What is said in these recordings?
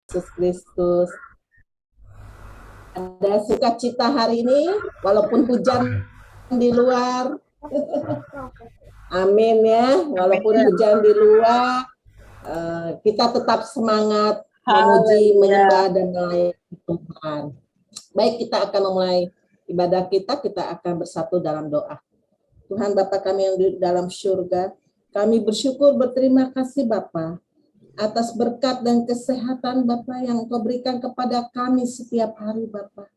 Yesus Kristus. Ada sukacita hari ini, walaupun hujan di luar. Amin ya, walaupun hujan di luar, kita tetap semangat memuji, menyembah, dan melayani Tuhan. Baik, kita akan memulai ibadah kita akan bersatu dalam doa. Tuhan Bapa kami yang di dalam surga, kami bersyukur berterima kasih Bapa atas berkat dan kesehatan Bapa yang Engkau berikan kepada kami setiap hari Bapa.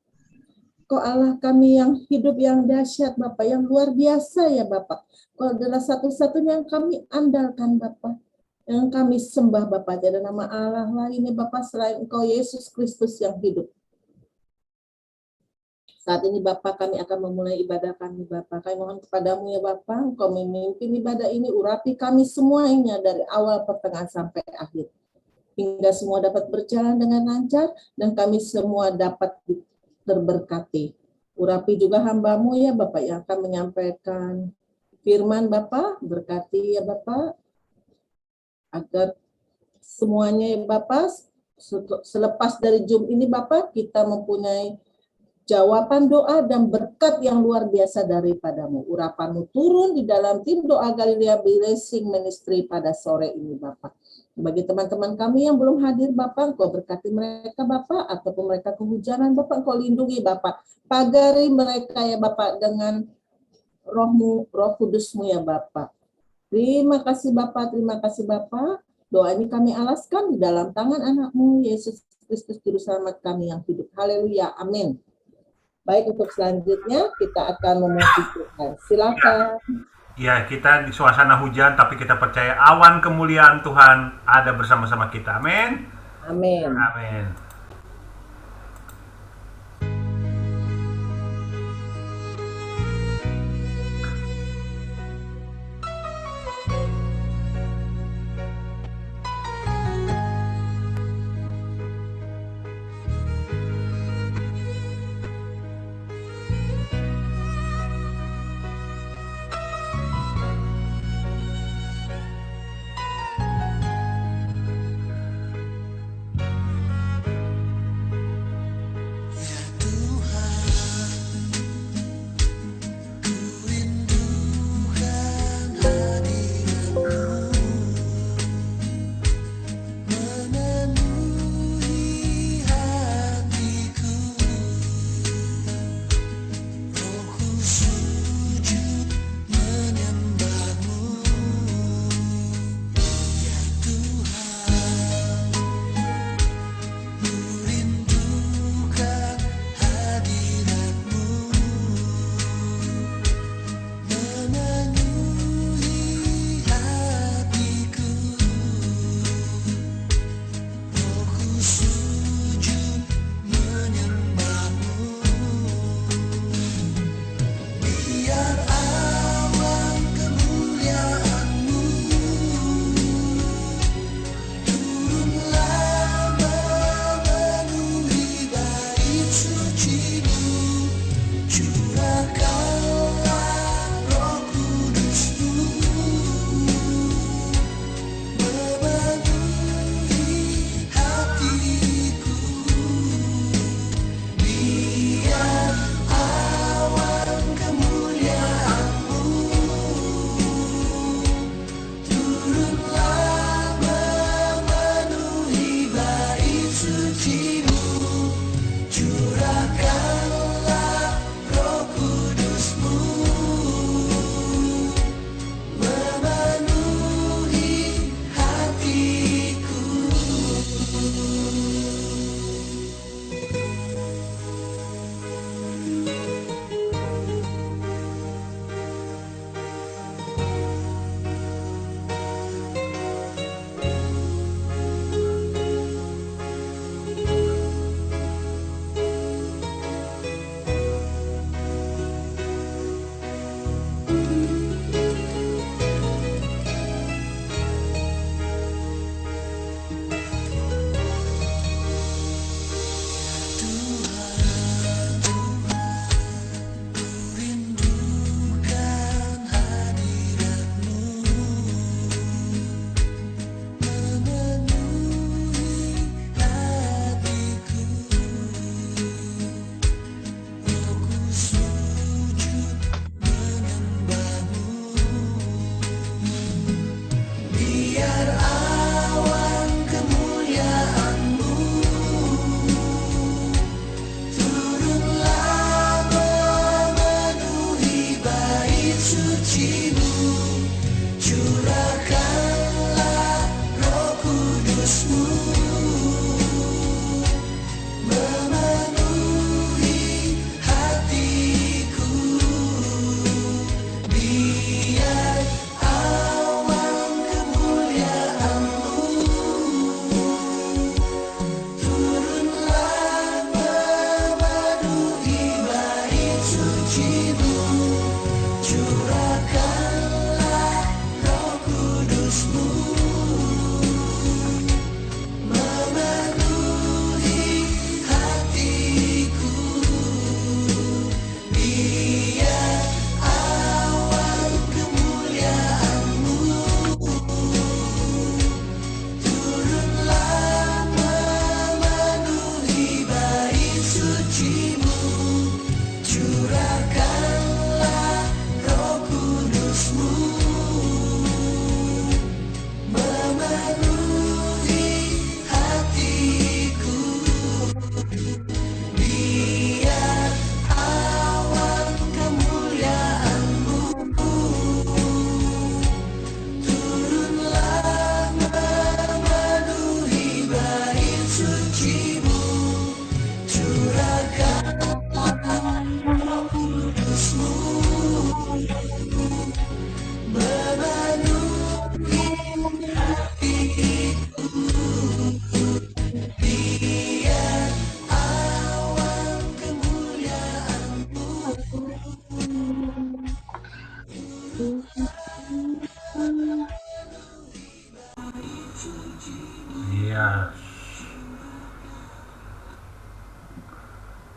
Kau Allah kami yang hidup yang dahsyat Bapa, yang luar biasa ya Bapa. Kau adalah satu-satunya yang kami andalkan Bapa, yang kami sembah Bapa. Tiada nama Allah lainnya Bapa selain Engkau Yesus Kristus yang hidup. Saat ini Bapa kami akan memulai ibadah kami Bapa. Kami mohon kepadamu ya Bapa, Engkau memimpin ibadah ini, urapi kami semuanya dari awal pertengahan sampai akhir. Hingga semua dapat berjalan dengan lancar dan kami semua dapat terberkati. Urapi juga hamba-Mu ya Bapak yang akan menyampaikan firman Bapak, berkati ya Bapak, agar semuanya ya Bapak, selepas dari Zoom ini Bapak, kita mempunyai jawaban doa dan berkat yang luar biasa daripada-Mu. Urapan-Mu turun di dalam tim doa Galilea Blessing Ministry pada sore ini Bapak. Bagi teman-teman kami yang belum hadir Bapak, Engkau berkati mereka Bapak, ataupun mereka kehujanan Bapak, Engkau lindungi Bapak. Pagari mereka ya Bapak dengan Roh-Mu, Roh Kudus-Mu ya Bapak. Terima kasih Bapak, terima kasih Bapak. Doa ini kami alaskan di dalam tangan anak-Mu, Yesus Kristus Juru Selamat kami yang hidup. Haleluya, amin. Baik, untuk selanjutnya kita akan memuji Tuhan. Silakan. Ya, kita di suasana hujan, tapi kita percaya awan kemuliaan Tuhan ada bersama-sama kita. Amin. Amin. Amin.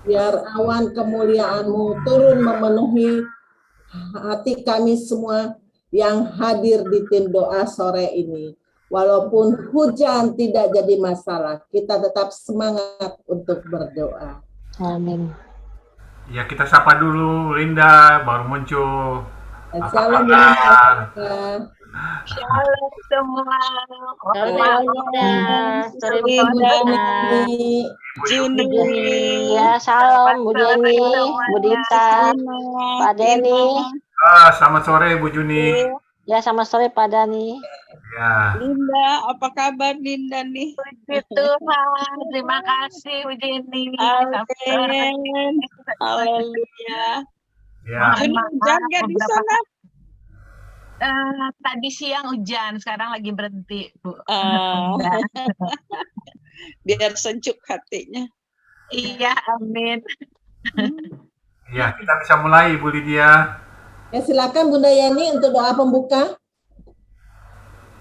Biar awan kemuliaan-Mu turun memenuhi hati kami semua yang hadir di tim doa sore ini. Walaupun hujan tidak jadi masalah, kita tetap semangat untuk berdoa. Amin. Ya, kita sapa dulu Linda, baru muncul. Apa Shalom, kabar? Shalom semua. Sore Linda, sore Bu Linda. Juni. Ya, salam Bu Jenny, Bu Dita, Pak Denny. Selamat sore Bu Juni. Ya, selamat sore Pak Dani. Ya. Linda, apa kabar Linda nih? Puji Tuhan, terima kasih Bu Jenny. Amin. Haleluya. Ya. Juni hujan nggak di sana? Tadi siang hujan, sekarang lagi berhenti, Bu. Biar sejuk hatinya. Iya, amin. Ya, kita bisa mulai Bu Lydia. Ya, silakan Bunda Yani untuk doa pembuka.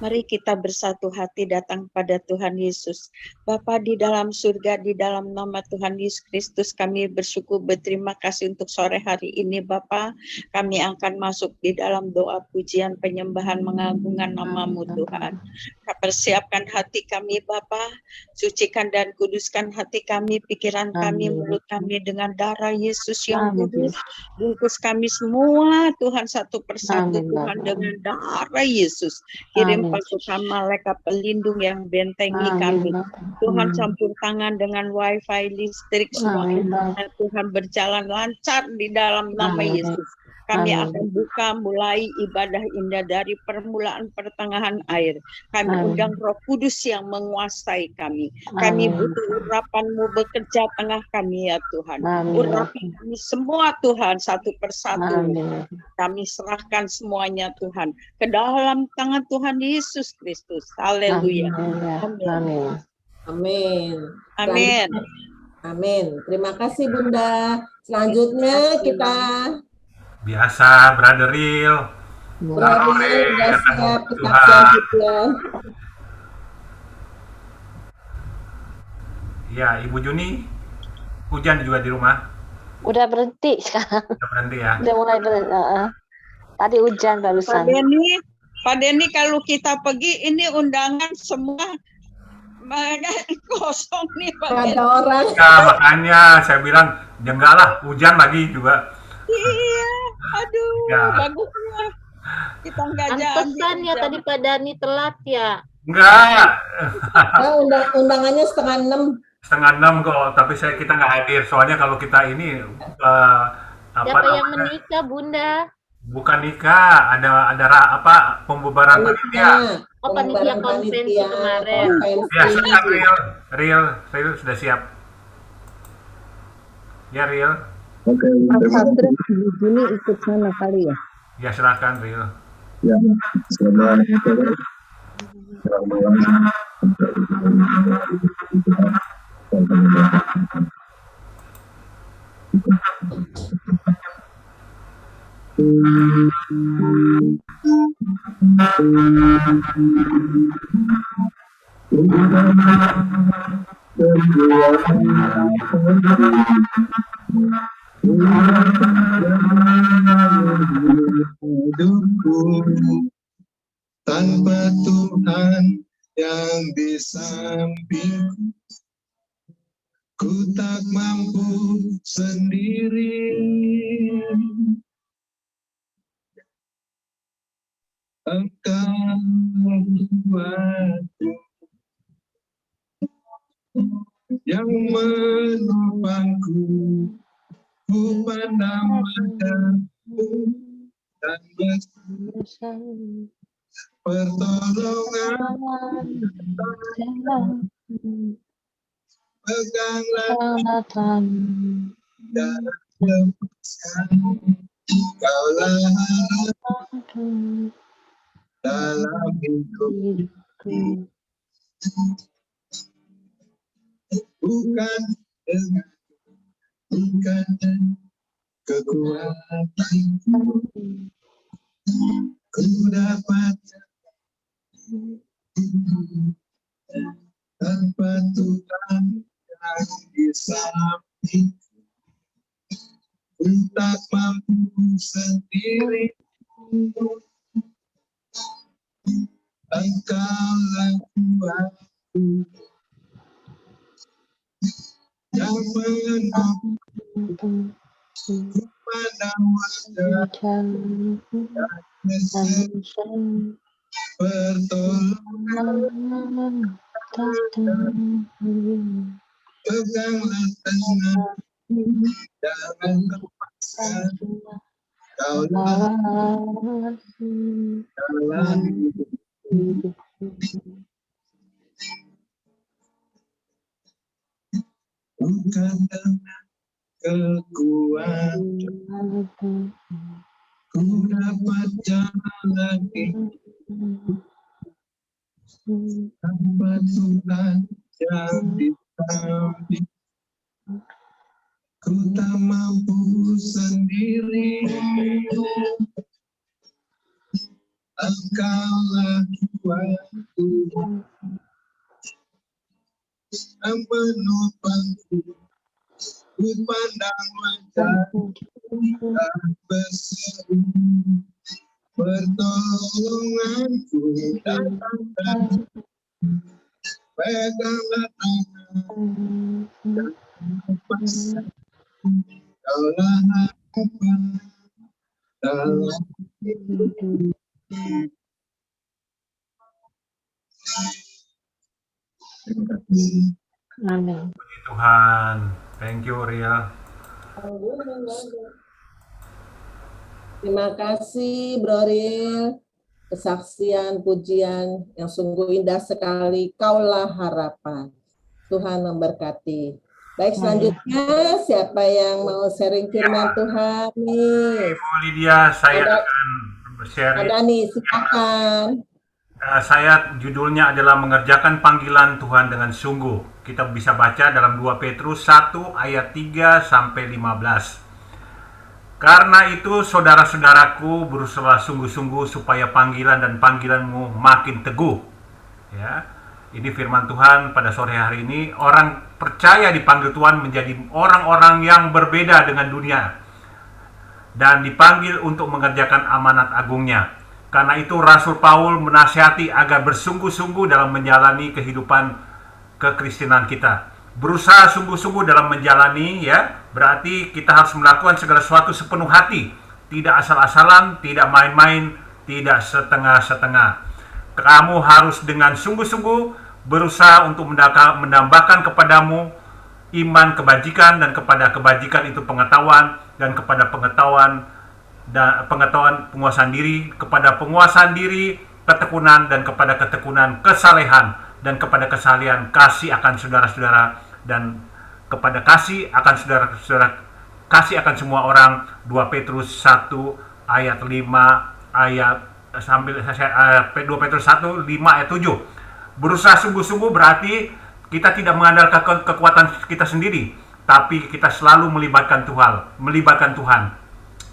Mari kita bersatu hati datang pada Tuhan Yesus. Bapa di dalam surga, di dalam nama Tuhan Yesus Kristus, kami bersyukur berterima kasih untuk sore hari ini Bapa. Kami akan masuk di dalam doa pujian penyembahan mengagungkan nama-Mu Tuhan. Persiapkan hati kami Bapa, sucikan dan kuduskan hati kami, pikiran kami, mulut kami dengan darah Yesus yang kudus. Bungkus kami semua Tuhan satu persatu Tuhan dengan darah Yesus. Kirim pasukan malaikat pelindung yang bentengi kami. Tuhan campur tangan dengan wifi, listrik semua. Tuhan berjalan lancar di dalam nama Yesus. Kami akan buka mulai ibadah indah dari permulaan pertengahan air. Kami undang Roh Kudus yang menguasai kami. Kami butuh urapan-Mu bekerja tengah kami ya Tuhan. Urapi kami semua Tuhan satu persatu. Kami serahkan semuanya Tuhan ke dalam tangan Tuhan Yesus Kristus. Haleluya. Amin. Amin. Amin. Amin. Terima kasih Bunda. Selanjutnya kita Biasa, Brother Real. Brother udah siap kesaksian. Ya, Ibu Juni, hujan juga di rumah. Udah berhenti sekarang. Udah berhenti ya. Udah mulai berhenti. Tadi hujan barusan. Pak Denny, kalau kita pergi ini undangan semua kosong nih Pak Denny. Ada orang. Ya, makanya saya bilang, ya enggak lah, hujan lagi juga. Iya, aduh, Ya. bagusnya. Kita nggak jadi. Pantesan ya tadi Pak Dani telat ya. Enggak. Undangannya 5:30. 5:30 kok, tapi kita nggak hadir. Soalnya kalau kita ini Siapa yang menikah, Bunda? bukan nikah, ada pembubaran panitia. Oh, panitia konvensi kemarin. Ya, siap Real sudah siap. Ya, Real. Oke, Juni ikut sana kali ya? Ya, silakan Real. Ya, selamat sore. Hidupku tanpa Tuhan yang di sampingku, ku tak mampu sendiri. Engkau kuatku yang menopangku, ku pandang padamu dan pertolongan. Peganglah dan lepaskan, Kaulah harapan dalam hidupku. Bukan dengan kekuatanku, ku dapat tanpa Tuhan yang di sampingku. tak mampu sendiri. Engkaulah Tuhanku yang menopang pada wajah pertolongan. Peganglah tanganku, jangan lepaskan. Kaulah dalam hidupku. Bukan dengan kekuatan ku dapat jalan lagi, tanpa Tuhan yang di samping. Ku tak mampu sendiri. Engkaulah Tuhanku yang menopangku. Ku pandang wajah dan berseru, pertolonganku datang dari. Peganglah tangan dan lepaskan. Kaulah harapan dalam hidupku. Amin. Puji Tuhan. Thank you, Ria. Terima kasih, Bro Riel. Kesaksian, pujian yang sungguh indah sekali. Kaulah harapan. Tuhan memberkati. Baik, selanjutnya siapa yang mau sharing firman Tuhan nih? Bu Lydia, saya akan sharing. Ada nih, silakan. Saya judulnya adalah mengerjakan panggilan Tuhan dengan sungguh. Kita bisa baca dalam 2 Petrus 1 ayat 3 sampai 15. Karena itu saudara-saudaraku, berusaha sungguh-sungguh supaya panggilan dan panggilanmu makin teguh. Ya. Ini firman Tuhan pada sore hari ini. Orang percaya dipanggil Tuhan menjadi orang-orang yang berbeda dengan dunia dan dipanggil untuk mengerjakan amanat agungnya. Karena itu Rasul Paul menasihati agar bersungguh-sungguh dalam menjalani kehidupan kekristenan kita. Berusaha sungguh-sungguh dalam menjalani, ya, berarti kita harus melakukan segala sesuatu sepenuh hati, tidak asal-asalan, tidak main-main, tidak setengah-setengah. Kamu harus dengan sungguh-sungguh berusaha untuk menambahkan kepadamu iman kebajikan, dan kepada kebajikan itu pengetahuan, dan kepada pengetahuan penguasaan diri, kepada penguasaan diri ketekunan, dan kepada ketekunan kesalehan, dan kepada kesalehan kasih akan saudara-saudara, dan kepada kasih akan saudara-saudara, kasih akan semua orang. 2 Petrus 1 ayat 5 ayat sambil 2 Petrus 1 5 ayat 7. Berusaha sungguh-sungguh berarti kita tidak mengandalkan kekuatan kita sendiri, tapi kita selalu melibatkan Tuhan.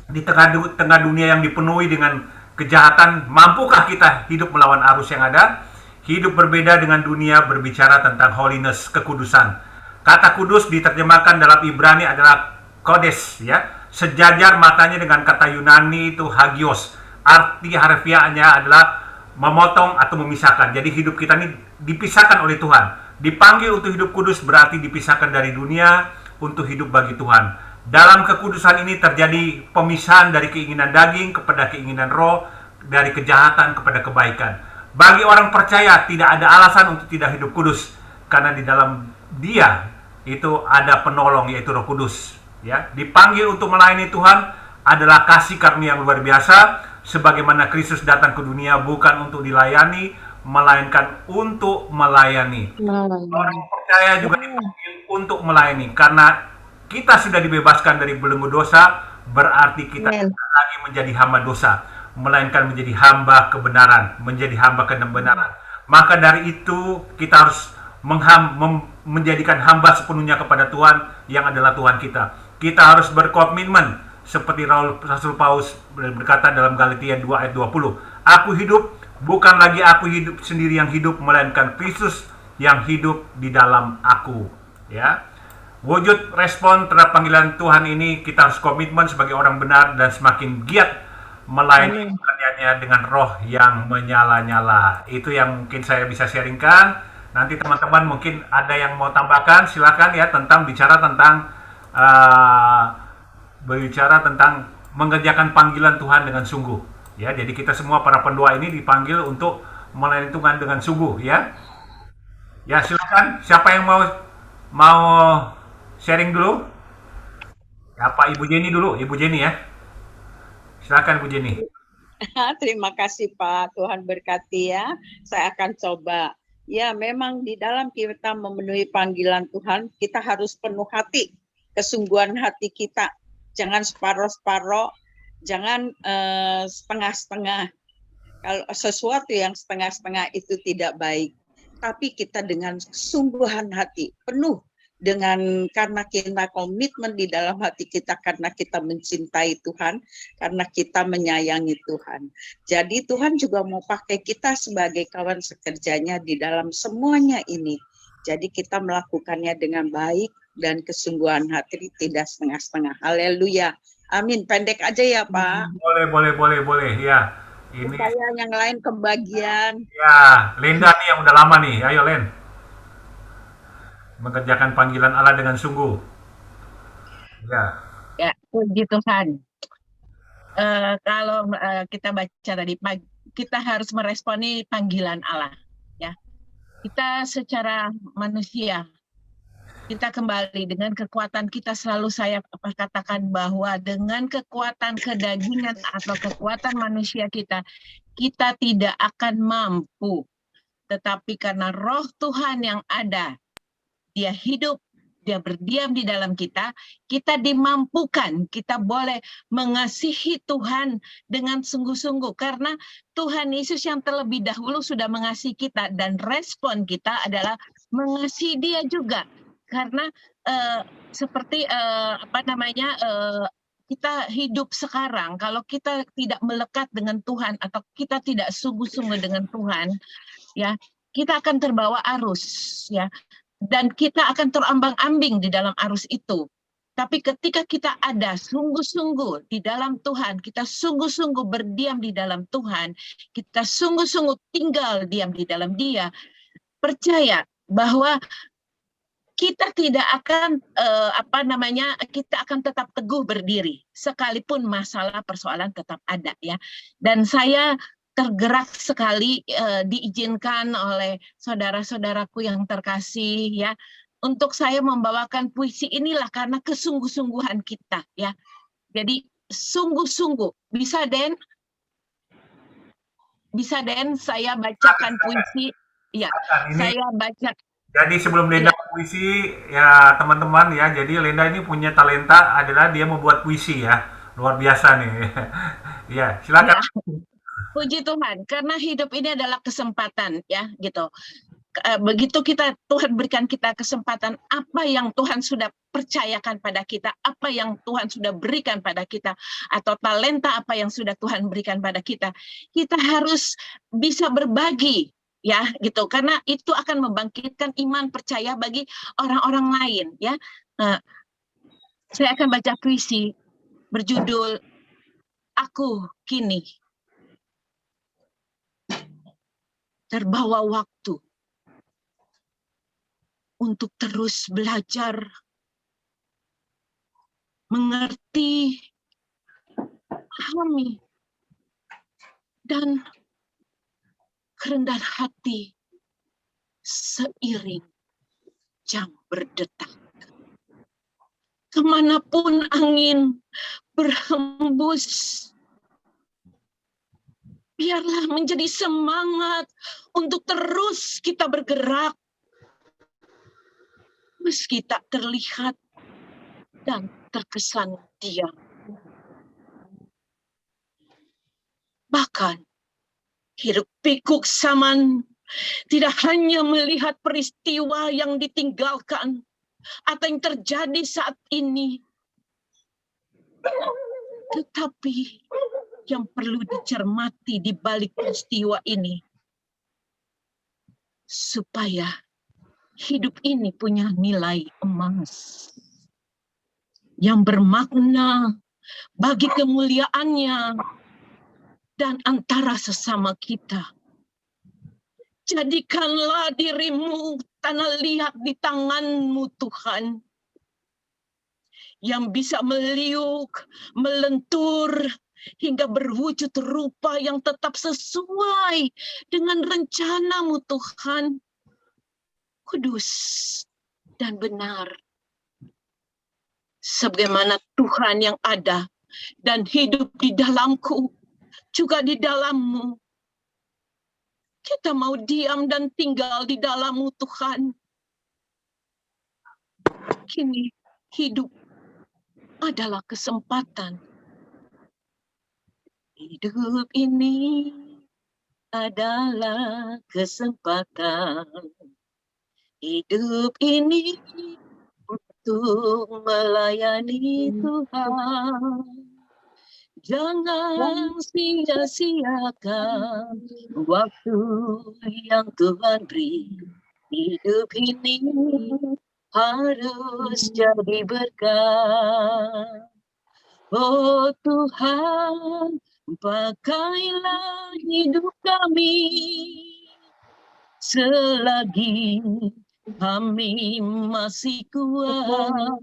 Di tengah dunia yang dipenuhi dengan kejahatan, mampukah kita hidup melawan arus yang ada? Hidup berbeda dengan dunia berbicara tentang holiness, kekudusan. Kata kudus diterjemahkan dalam Ibrani adalah kodes, ya. Sejajar matanya dengan kata Yunani itu hagios. Arti harfiahnya adalah memotong atau memisahkan. Jadi hidup kita ini dipisahkan oleh Tuhan. Dipanggil untuk hidup kudus berarti dipisahkan dari dunia untuk hidup bagi Tuhan. Dalam kekudusan ini terjadi pemisahan dari keinginan daging kepada keinginan roh, dari kejahatan kepada kebaikan. Bagi orang percaya tidak ada alasan untuk tidak hidup kudus, karena di dalam dia itu ada penolong, yaitu Roh Kudus. Ya, dipanggil untuk melayani Tuhan adalah kasih karunia yang luar biasa, sebagaimana Kristus datang ke dunia bukan untuk dilayani, melainkan untuk melayani. Orang percaya juga dipanggil untuk melayani, karena kita sudah dibebaskan dari belenggu dosa, berarti kita tidak lagi menjadi hamba dosa, melainkan menjadi hamba kebenaran, menjadi hamba kebenaran. Maka dari itu kita harus menjadikan hamba sepenuhnya kepada Tuhan yang adalah Tuhan kita. Kita harus berkomitmen seperti Rasul Paulus berkata dalam Galatia 2 ayat 20. Aku hidup, bukan lagi aku hidup sendiri yang hidup, melainkan Kristus yang hidup di dalam aku. Ya. Wujud respon terhadap panggilan Tuhan ini, kita harus komitmen sebagai orang benar dan semakin giat melayani pekerjaannya dengan roh yang menyala-nyala. Itu yang mungkin saya bisa sharingkan. Nanti teman-teman mungkin ada yang mau tambahkan, silakan ya, tentang berbicara tentang mengerjakan panggilan Tuhan dengan sungguh. Ya, jadi kita semua para pendoa ini dipanggil untuk melayani Tuhan dengan sungguh, ya. Ya, silakan. Siapa yang mau sharing dulu? Ya, Pak Ibu Jenny dulu, Ibu Jenny ya. Silakan Bu Jenny. Terima kasih Pak, Tuhan berkati ya. Saya akan coba. Ya, memang di dalam kita memenuhi panggilan Tuhan, kita harus penuh hati, kesungguhan hati kita. Jangan separoh-separoh, jangan setengah-setengah. Kalau sesuatu yang setengah-setengah itu tidak baik. Tapi kita dengan kesungguhan hati, penuh dengan karena kita komitmen di dalam hati kita, karena kita mencintai Tuhan, karena kita menyayangi Tuhan. Jadi Tuhan juga mau pakai kita sebagai kawan sekerjanya di dalam semuanya ini. Jadi kita melakukannya dengan baik dan kesungguhan hati, tidak setengah-setengah. Haleluya. Amin. Pendek aja ya Pak. Boleh ya. Ini saya yang lain kebagian. Ya, Linda nih yang udah lama nih. Ayo Len. Mengerjakan panggilan Allah dengan sungguh. Ya, puji Tuhan. Kalau kita baca tadi, kita harus meresponi panggilan Allah. Ya, kita secara manusia, kita kembali dengan kekuatan kita, selalu saya katakan bahwa dengan kekuatan kedagingan atau kekuatan manusia kita tidak akan mampu. Tetapi karena roh Tuhan yang ada, Dia hidup, Dia berdiam di dalam kita dimampukan, kita boleh mengasihi Tuhan dengan sungguh-sungguh. Karena Tuhan Yesus yang terlebih dahulu sudah mengasihi kita, dan respon kita adalah mengasihi Dia juga. Karena seperti kita hidup sekarang, kalau kita tidak melekat dengan Tuhan atau kita tidak sungguh-sungguh dengan Tuhan, ya, kita akan terbawa arus, ya. Dan kita akan terombang-ambing di dalam arus itu. Tapi ketika kita ada sungguh-sungguh di dalam Tuhan, kita sungguh-sungguh berdiam di dalam Tuhan, kita sungguh-sungguh tinggal diam di dalam Dia, percaya bahwa kita tidak akan kita akan tetap teguh berdiri sekalipun masalah persoalan tetap ada, ya. Dan saya tergerak sekali diizinkan oleh saudara-saudaraku yang terkasih, ya, untuk saya membawakan puisi inilah karena kesungguh-sungguhan kita, ya. Jadi sungguh-sungguh. Bisa Den saya bacakan puisi, ya. Saya baca. Jadi sebelum Linda puisi, ya teman-teman ya, jadi Linda ini punya talenta adalah dia membuat puisi, ya. Luar biasa nih. Ya, silakan. Ya. Puji Tuhan, karena hidup ini adalah kesempatan, ya, gitu. Begitu Tuhan berikan kita kesempatan, apa yang Tuhan sudah percayakan pada kita, apa yang Tuhan sudah berikan pada kita, atau talenta apa yang sudah Tuhan berikan pada kita harus bisa berbagi, ya, gitu. Karena itu akan membangkitkan iman percaya bagi orang-orang lain, ya. Saya akan baca puisi berjudul Aku Kini Terbawa Waktu untuk terus belajar, mengerti, pahami, dan kerendahan hati seiring jam berdetak. Kemanapun angin berhembus, biarlah menjadi semangat untuk terus kita bergerak. Meski tak terlihat dan terkesan diam. Bahkan, hiruk pikuk zaman tidak hanya melihat peristiwa yang ditinggalkan atau yang terjadi saat ini, tetapi yang perlu dicermati di balik peristiwa ini, supaya hidup ini punya nilai emas yang bermakna bagi kemuliaannya dan antara sesama kita. Jadikanlah dirimu tanah liat di tanganmu, Tuhan, yang bisa meliuk, melentur, hingga berwujud rupa yang tetap sesuai dengan rencanamu, Tuhan. Kudus dan benar. Sebagaimana Tuhan yang ada dan hidup di dalamku, juga di dalammu. Kita mau diam dan tinggal di dalammu, Tuhan. Kini hidup adalah kesempatan. Hidup ini adalah kesempatan. Hidup ini untuk melayani Tuhan. Jangan sia-siakan waktu yang Tuhan beri. Hidup ini harus jadi berkat. Oh Tuhan, pakailah hidup kami selagi kami masih kuat.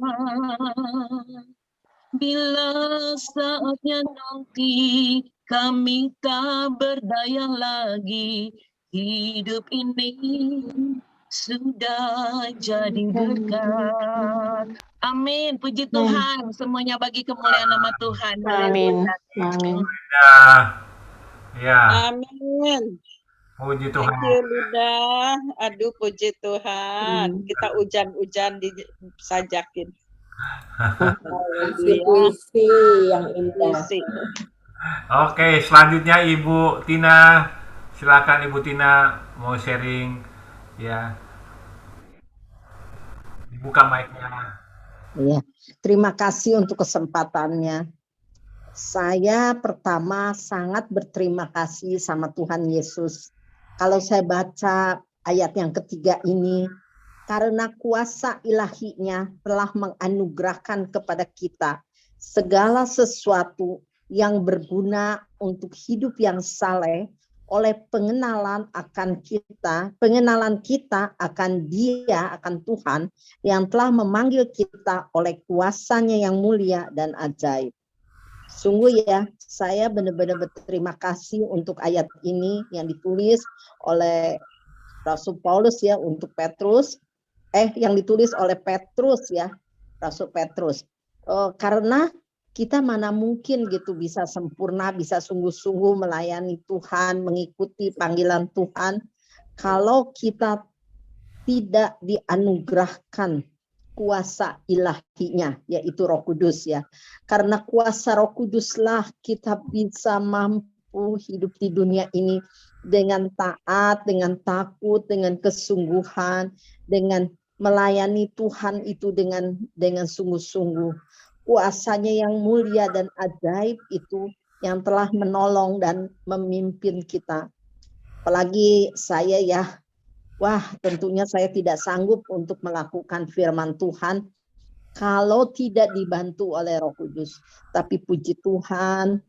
Bila saatnya nanti kami tak berdaya lagi, hidup ini sudah jadi berkat. Amin. Puji Tuhan. Semuanya bagi kemuliaan nama Tuhan. Amin. Amin. Ya, Amin. puji Thank Tuhan. you, Bunda. Aduh, puji Tuhan. Kita hujan-hujan disajakin. Puisi yang indah. Puisi. Oke, selanjutnya Ibu Tina. Silakan Ibu Tina mau sharing ya. Buka mic-nya. Ya, terima kasih untuk kesempatannya. Saya pertama sangat berterima kasih sama Tuhan Yesus. Kalau saya baca ayat yang ketiga ini, karena kuasa ilahinya telah menganugerahkan kepada kita segala sesuatu yang berguna untuk hidup yang saleh oleh pengenalan kita akan Dia, akan Tuhan yang telah memanggil kita oleh kuasanya yang mulia dan ajaib. Sungguh ya, saya benar-benar berterima kasih untuk ayat ini yang ditulis oleh Rasul Paulus ya untuk Petrus, yang ditulis oleh Petrus ya, Rasul Petrus. Karena kita mana mungkin gitu bisa sempurna, bisa sungguh-sungguh melayani Tuhan, mengikuti panggilan Tuhan, kalau kita tidak dianugerahkan kuasa ilahinya, yaitu Roh Kudus ya. Karena kuasa Roh Kuduslah kita bisa mampu hidup di dunia ini dengan taat, dengan takut, dengan kesungguhan, dengan melayani Tuhan itu dengan sungguh-sungguh. Kuasanya yang mulia dan ajaib itu yang telah menolong dan memimpin kita. Apalagi saya ya, tentunya saya tidak sanggup untuk melakukan firman Tuhan kalau tidak dibantu oleh Roh Kudus. Tapi puji Tuhan,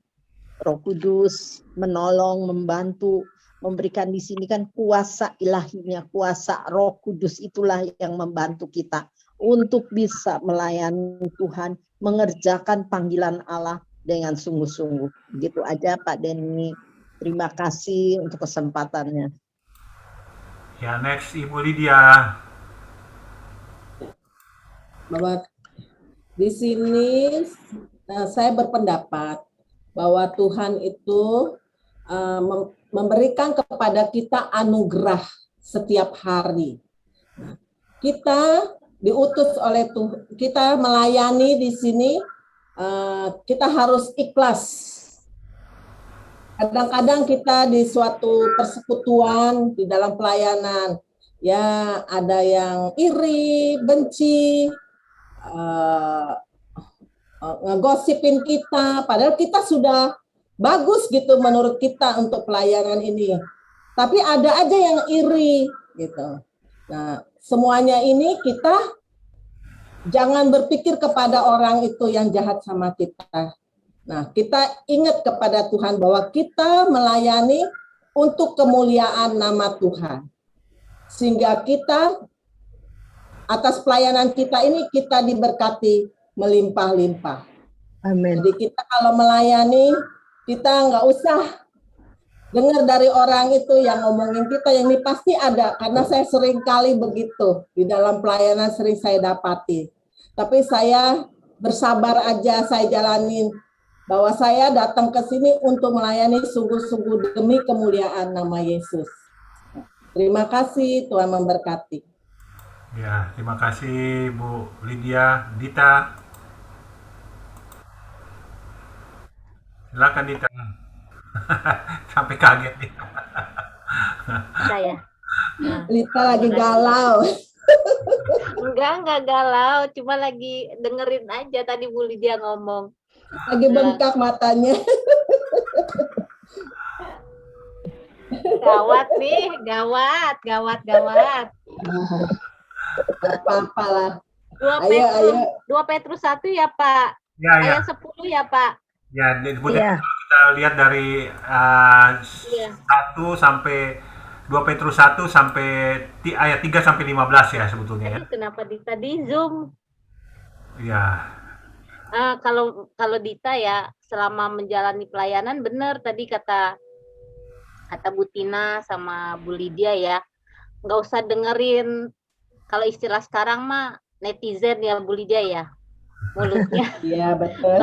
Roh Kudus menolong, membantu, memberikan di sini kan kuasa ilahinya, kuasa Roh Kudus itulah yang membantu kita untuk bisa melayani Tuhan, mengerjakan panggilan Allah dengan sungguh-sungguh. Begitu aja Pak Denny. Terima kasih untuk kesempatannya. Ya, next Ibu Lydia. Bahwa di sini saya berpendapat bahwa Tuhan itu memberikan kepada kita anugerah setiap hari. Kita diutus oleh Tuhan, kita melayani di sini, kita harus ikhlas. Kadang-kadang kita di suatu persekutuan di dalam pelayanan, ya ada yang iri, benci, ngegosipin kita, padahal kita sudah bagus gitu menurut kita untuk pelayanan ini. Tapi ada aja yang iri gitu. Nah, semuanya ini kita jangan berpikir kepada orang itu yang jahat sama kita. Nah, kita ingat kepada Tuhan bahwa kita melayani untuk kemuliaan nama Tuhan. Sehingga kita, atas pelayanan kita ini, kita diberkati melimpah-limpah. Amin. Jadi kita kalau melayani, kita nggak usah dengar dari orang itu yang ngomongin kita, yang ini pasti ada, karena saya sering kali begitu, di dalam pelayanan sering saya dapati. Tapi saya bersabar aja, saya jalanin, bahwa saya datang ke sini untuk melayani sungguh-sungguh demi kemuliaan nama Yesus. Terima kasih, Tuhan memberkati. Ya, terima kasih Bu Lydia. Dita. Silakan Dita. Sampai kaget nih. Saya. Nah, Lita lagi galau. enggak galau, cuma lagi dengerin aja tadi Bu Lydia ngomong. Lagi bengkak matanya. Gawat nih, gawat. Apa-apa lah. 2 Petrus 1 ya Pak. Ya, ya. Ayat 10 ya Pak. Ya, Iya. kalau kita lihat dari 1 sampai 2 Petrus 1 sampai ayat 3 sampai 15 ya sebetulnya ya. Tadi kenapa Dita di Zoom? Ya. Kalau Dita ya selama menjalani pelayanan benar tadi kata Bu Tina sama Bu Lydia ya, nggak usah dengerin, kalau istilah sekarang mah netizen ya Bu Lydia ya, mulutnya. Iya, betul.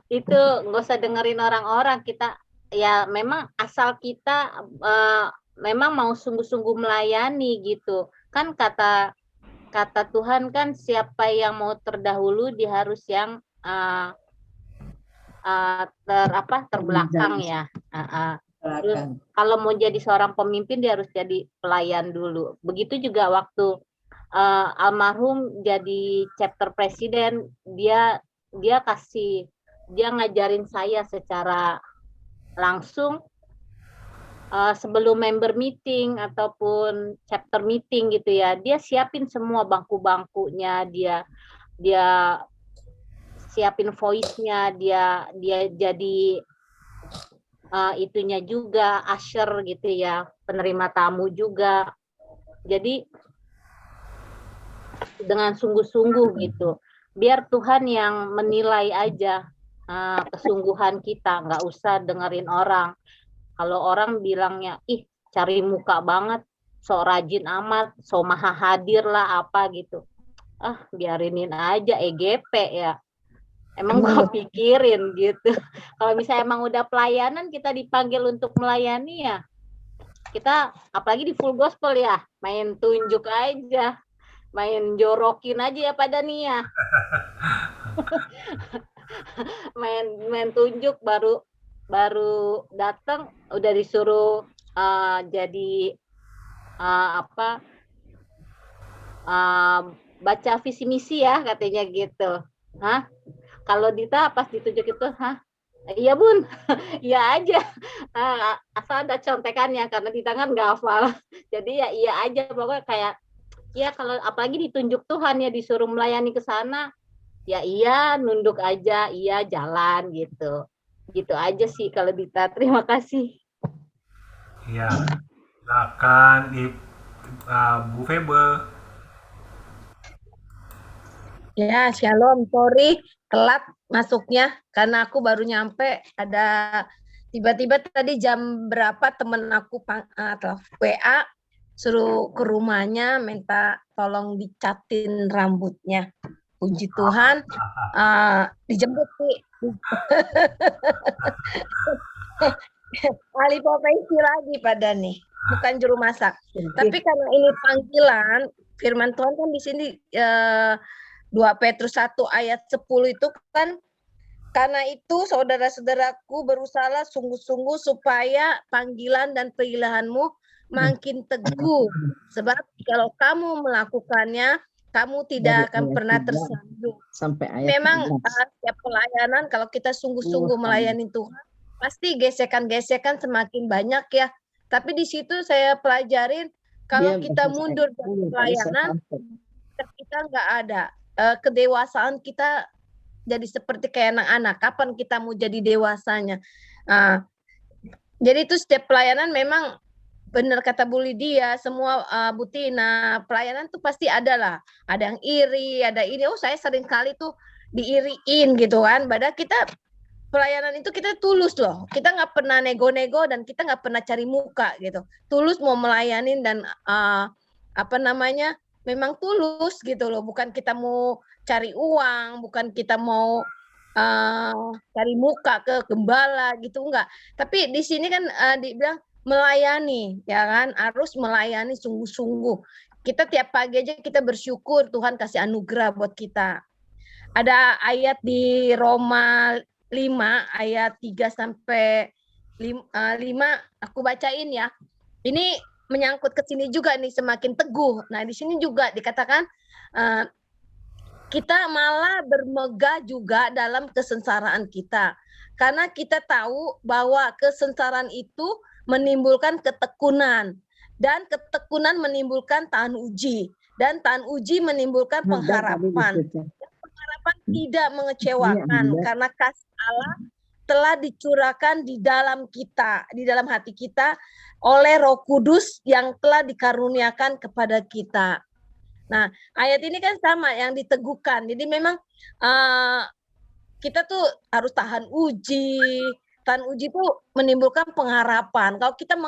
Itu nggak usah dengerin orang-orang, kita ya memang asal kita memang mau sungguh-sungguh melayani gitu kan, kata Tuhan kan, siapa yang mau terdahulu dia harus yang terbelakang ya. Terus kalau mau jadi seorang pemimpin dia harus jadi pelayan dulu. Begitu juga waktu almarhum jadi chapter presiden, dia ngajarin saya secara langsung sebelum member meeting ataupun chapter meeting gitu ya, dia siapin semua bangku-bangkunya, dia siapin voice-nya, dia jadi itunya juga, usher gitu ya, penerima tamu juga. Jadi dengan sungguh-sungguh gitu, biar Tuhan yang menilai aja kesungguhan kita, nggak usah dengerin orang. Kalau orang bilangnya, ih cari muka banget, so rajin amat, so maha hadir lah apa gitu, biarinin aja, EGP ya. Emang gua pikirin gitu. Kalau misalnya emang udah pelayanan, kita dipanggil untuk melayani ya, kita apalagi di full gospel ya, main tunjuk aja, main jorokin aja ya pada nih ya. main tunjuk, baru datang udah disuruh jadi baca visi misi ya katanya gitu. Kalau Dita pas ditunjuk itu, iya Bun, iya aja, asal ada contekannya karena di tangan nggak hafal. Jadi ya iya aja, pokoknya kayak ya kalau apalagi ditunjuk Tuhan ya, disuruh melayani ke sana, ya iya nunduk aja, iya jalan gitu. Gitu aja sih kalau Dita. Terima kasih. Ya, silakan Bu Febe. Ya, shalom. Sorry, telat masuknya karena aku baru nyampe. Ada tiba-tiba tadi jam berapa temen aku WA suruh ke rumahnya minta tolong dicatin rambutnya. Puji Tuhan, dijemput sih. Ahli profesi lagi pada nih, bukan juru masak. Tapi karena ini panggilan, firman Tuhan kan di sini 2 Petrus 1 ayat 10 itu kan, karena itu saudara-saudaraku berusahalah sungguh-sungguh supaya panggilan dan pilihanmu makin teguh. Sebab kalau kamu melakukannya, kamu tidak akan pernah tersandung. Sampai ayat memang setiap pelayanan kalau kita sungguh-sungguh melayani Tuhan, pasti gesekan-gesekan semakin banyak ya. Tapi di situ saya pelajarin Kalau Dia kita bahasa mundur dari Inggris, pelayanan, kita nggak ada. Kedewasaan kita jadi seperti kayak anak-anak. Kapan kita mau jadi dewasanya? Jadi itu setiap pelayanan memang benar kata Bu Lydia, semua Bu Tina, pelayanan tuh pasti ada lah. Ada yang iri, ada ini. Oh, saya sering kali tuh diiriin gitu kan. Padahal kita pelayanan itu kita tulus loh. Kita nggak pernah nego-nego dan kita nggak pernah cari muka gitu. Tulus mau melayanin dan memang tulus gitu loh. Bukan kita mau cari uang, bukan kita mau cari muka ke gembala gitu, enggak. Tapi di sini kan dibilang melayani, ya kan, harus melayani sungguh-sungguh. Kita tiap pagi aja kita bersyukur Tuhan kasih anugerah buat kita. Ada ayat di Roma 5 ayat 3 sampai 5 aku bacain ya. Ini menyangkut ke sini juga nih, semakin teguh. Nah, di sini juga dikatakan kita malah bermegah juga dalam kesengsaraan kita. Karena kita tahu bahwa kesengsaraan itu menimbulkan ketekunan. Dan ketekunan menimbulkan tahan uji. Dan tahan uji menimbulkan pengharapan. Pengharapan tidak mengecewakan. Karena kasih Allah telah dicurahkan di dalam kita, di dalam hati kita oleh Roh Kudus yang telah dikaruniakan kepada kita. Nah, ayat ini kan sama yang diteguhkan. Jadi memang kita tuh harus tahan uji. Tahan uji itu menimbulkan pengharapan. Kalau kita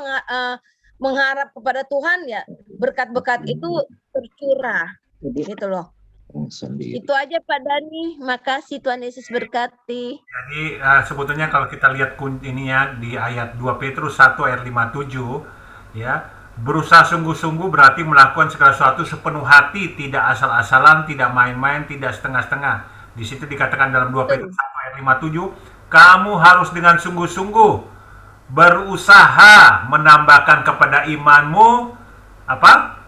mengharap kepada Tuhan, ya berkat-berkat itu tercurah. Gitu loh. Itu aja Pak Dani. Makasih, Tuhan Yesus berkati. Jadi sebetulnya kalau kita lihat ininya di ayat 2 Petrus 1 ayat 57 ya, berusaha sungguh-sungguh berarti melakukan segala sesuatu sepenuh hati, tidak asal-asalan, tidak main-main, tidak setengah-setengah. Di situ dikatakan dalam 2 Petrus 1 ayat 57, kamu harus dengan sungguh-sungguh berusaha menambahkan kepada imanmu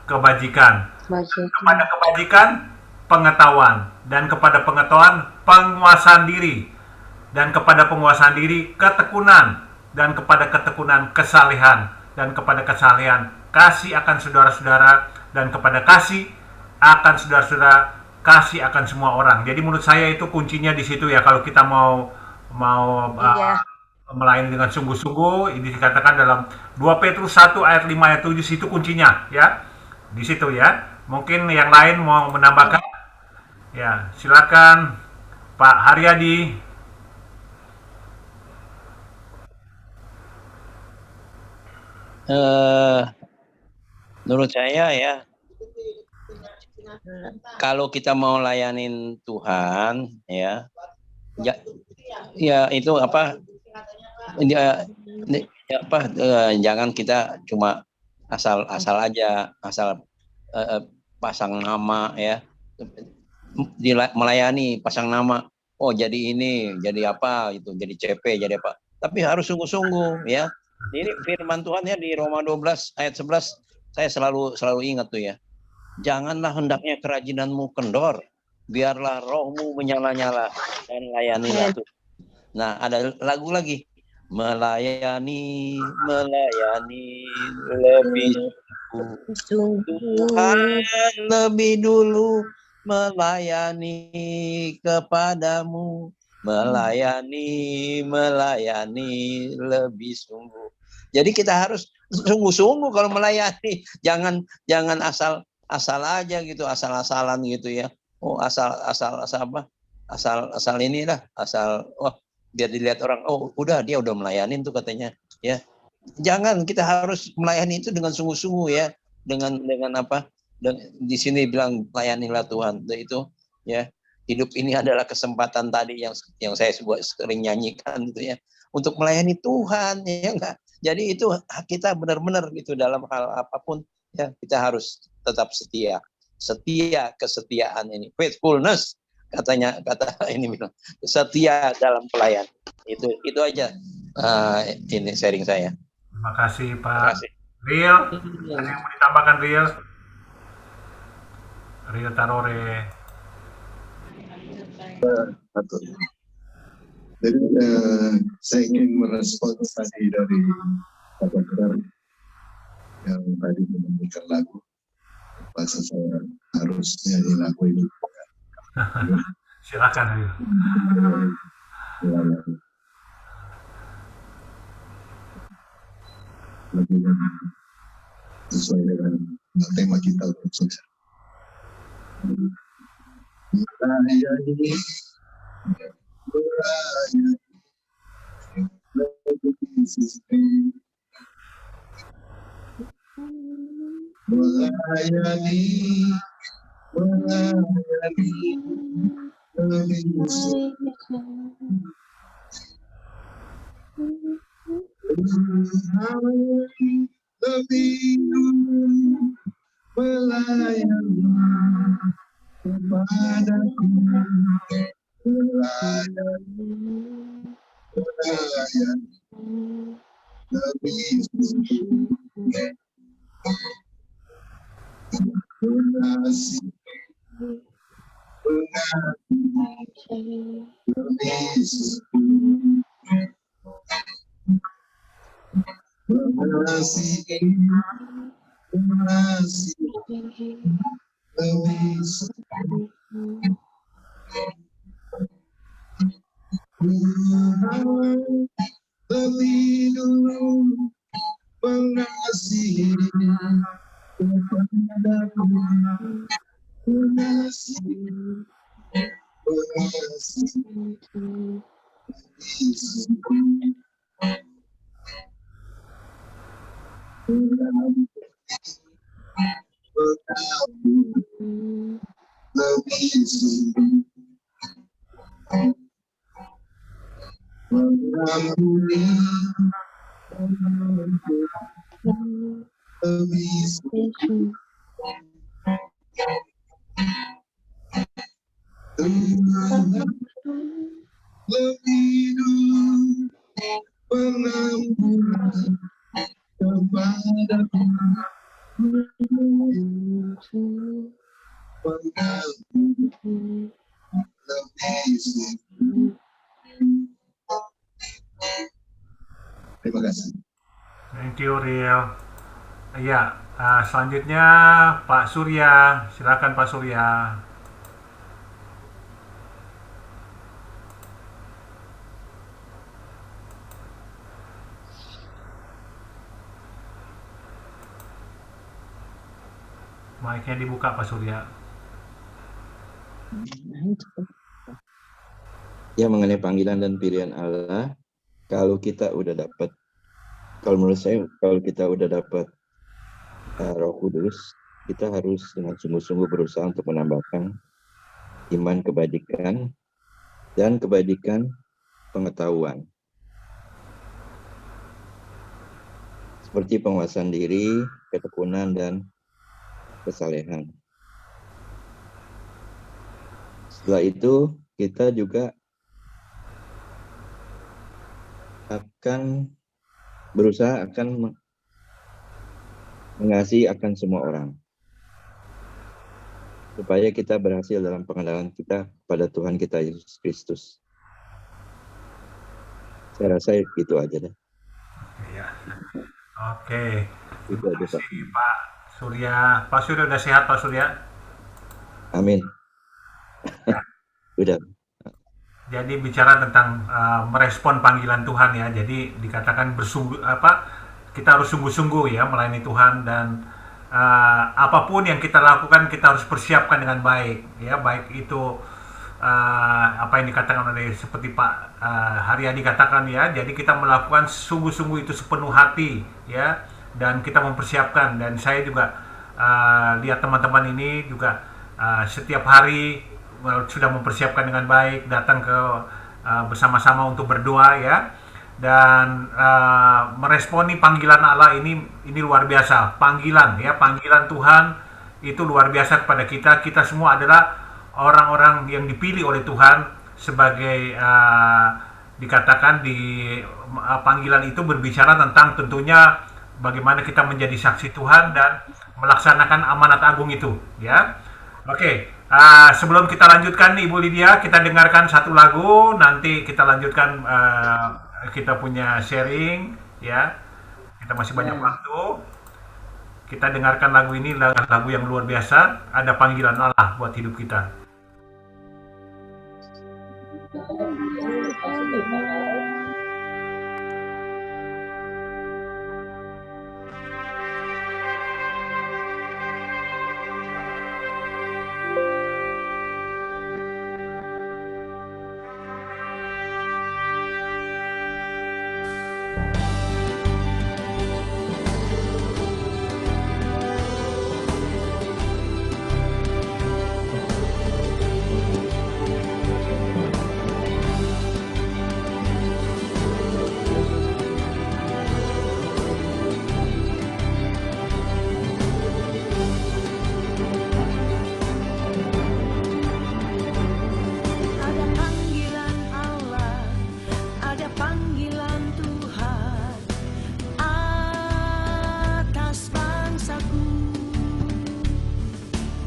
kebajikan. Kepada kebajikan pengetahuan, dan kepada pengetahuan penguasaan diri, dan kepada penguasaan diri ketekunan, dan kepada ketekunan kesalehan, dan kepada kesalehan kasih akan saudara-saudara, dan kepada kasih akan saudara-saudara kasih akan semua orang. Jadi menurut saya itu kuncinya di situ ya, kalau kita mau melayani dengan sungguh-sungguh. Ini dikatakan dalam 2 Petrus 1 ayat 5 ayat 7, situ kuncinya ya. Di situ ya. Mungkin yang lain mau menambahkan? Ya, silakan Pak Haryadi. Menurut saya ya, kalau kita mau layanin Tuhan ya itu jangan kita cuma asal aja, pasang nama ya, melayani pasang nama, oh jadi ini, jadi apa itu, jadi CP, jadi apa, tapi harus sungguh-sungguh ya. Ini firman Tuhan ya di Roma 12 ayat 11, saya selalu ingat tuh ya, janganlah hendaknya kerajinanmu kendor, biarlah rohmu menyala-nyala dan layanilah Tuhan. Nah, ada lagu lagi, melayani lebih Tuhan lebih dulu, melayani kepadamu, melayani lebih sungguh. Jadi kita harus sungguh-sungguh kalau melayani, jangan asal aja gitu, asal-asalan gitu ya. Oh asal inilah, biar dilihat orang, oh udah dia udah melayanin tuh katanya ya. Jangan, kita harus melayani itu dengan sungguh-sungguh ya, dengan apa? Dan di sini bilang layanilah Tuhan. Itu ya, hidup ini adalah kesempatan tadi yang saya sering nyanyikan gitu ya, untuk melayani Tuhan ya enggak. Jadi itu kita benar-benar gitu dalam hal apapun ya, kita harus tetap setia, kesetiaan ini, faithfulness kata ini bilang, setia dalam pelayan. Itu aja ini sharing saya. Terima kasih Pak. Rio, ada yang mau ditambahkan Rio? Rio Tarore. Jadi saya ingin merespons tadi dari Pak Dokter. yang tadi menyanyikan lagu. Bahasa saya harus nyanyi lagu ini. Silakan Rio. Lagu yang sesuai dengan tema kita untuk sukses. Melayani, melayani, lebih dulu melayani kepadaku, melayani lebih mengasihi, lebih dulu mengasihi kepadaku, mengasihi. Lebih dulu pengampunan kepadaku, terima kasih. Thank you Rio. Ya, selanjutnya Pak Surya. Silakan Pak Surya. Mic-nya dibuka Pak Surya. Ya, mengenai panggilan dan pilihan Allah, kalau kita udah dapat, kalau menurut saya, kalau kita udah dapat Roh Kudus, kita harus dengan sungguh-sungguh berusaha untuk menambahkan iman kebajikan dan kebajikan pengetahuan. Seperti penguasaan diri, ketekunan, dan kesalehan. Setelah itu, kita juga akan berusaha akan mengasihi akan semua orang. Supaya kita berhasil dalam pengenalan kita pada Tuhan kita Yesus Kristus. Saya rasa itu aja deh. Ya. Oke. Itu aja, Pak. Pak Surya. Pak Surya udah sehat Pak Surya? Amin. Udah. Jadi bicara tentang merespon panggilan Tuhan ya. Jadi dikatakan kita harus sungguh-sungguh ya melayani Tuhan, dan apapun yang kita lakukan kita harus persiapkan dengan baik ya, baik itu apa yang dikatakan oleh seperti Pak Haryadi katakan ya. Jadi kita melakukan sungguh-sungguh itu sepenuh hati ya, dan kita mempersiapkan. Dan saya juga lihat teman-teman ini juga setiap hari sudah mempersiapkan dengan baik, datang ke bersama-sama untuk berdoa ya, dan meresponi panggilan Allah ini luar biasa. Panggilan ya, panggilan Tuhan itu luar biasa kepada kita. Kita semua adalah orang-orang yang dipilih oleh Tuhan sebagai dikatakan di panggilan itu berbicara tentang tentunya bagaimana kita menjadi saksi Tuhan dan melaksanakan amanat agung itu ya. Oke, sebelum kita lanjutkan Ibu Lydia, kita dengarkan satu lagu, nanti kita lanjutkan kita punya sharing ya. Kita masih banyak waktu. Kita dengarkan lagu ini, lagu yang luar biasa, ada panggilan Allah buat hidup kita.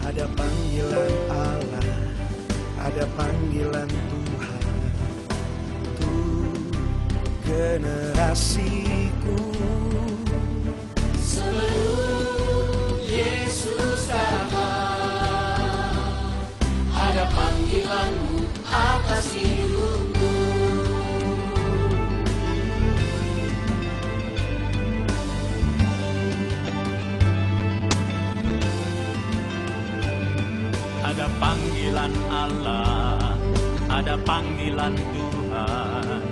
Ada panggilan Allah, ada panggilan Tuhan untuk generasiku. Sebelum Yesus datang, ada panggilanmu atas hidupku. Ada panggilan Allah, ada panggilan Tuhan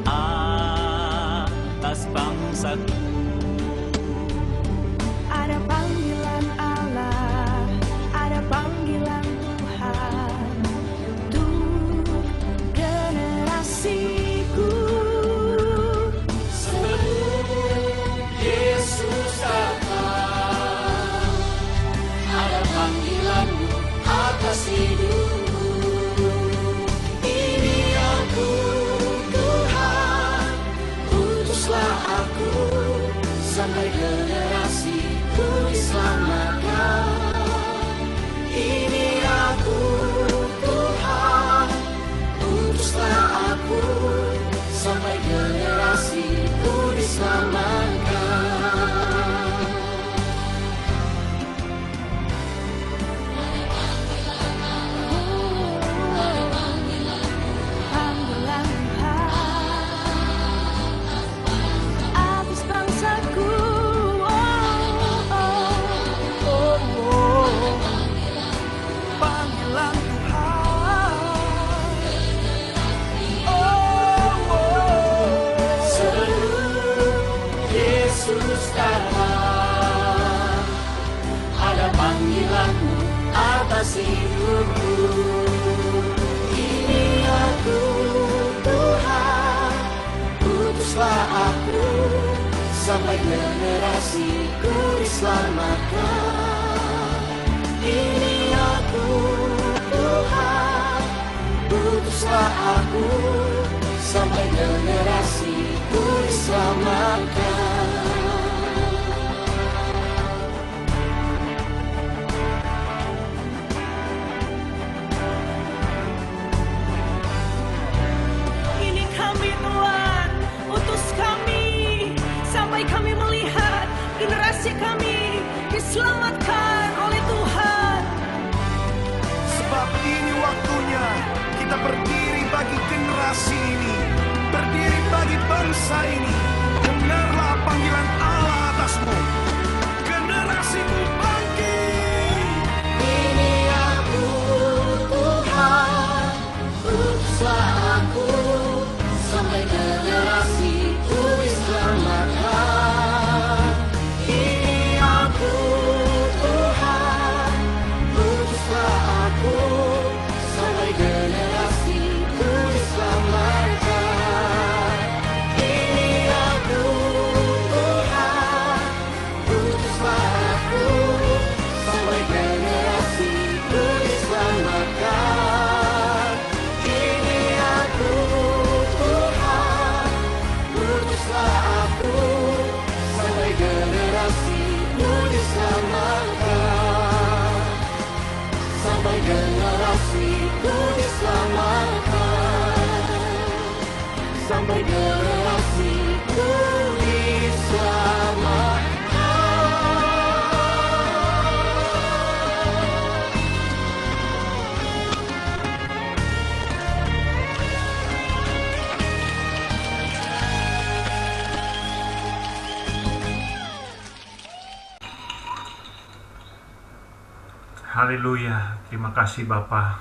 atas bangsaku. Ada panggilan Allah, ada panggilan Tuhan untuk generasiku. Sebelum Yesus datang, ada panggilanmu atas hidupku. Ini aku, Tuhan, utuslah aku, sampai generasiku diselamatkan. Ini aku, Tuhan, utuslah aku, sampai generasiku diselamatkan. Panggilan Tuhan atas bangsaku. Panggilan Sebelum Yesus datang, ada panggilanmu atas hidupku. Ini aku, Tuhan, utuslah aku, sampai generasiku diselamatkan. Ini aku, Tuhan, utuslah aku, sampai generasiku diselamatkan. Ini kami Tuhan, utus kami, sampai kami melihat generasi kami diselamatkan oleh Tuhan. Sebab ini waktunya kita berdiri bagi generasi ini, berdiri bagi bangsa ini. Dengarlah panggilan Allah atasmu. Generasimu bangkit. Ini aku, Tuhan, utuslah aku, sampai generasiku diselamatkan. Ini aku, Tuhan, utuslah aku, sampai generasiku diselamatkan. Ini Haleluya. Terima kasih Bapa.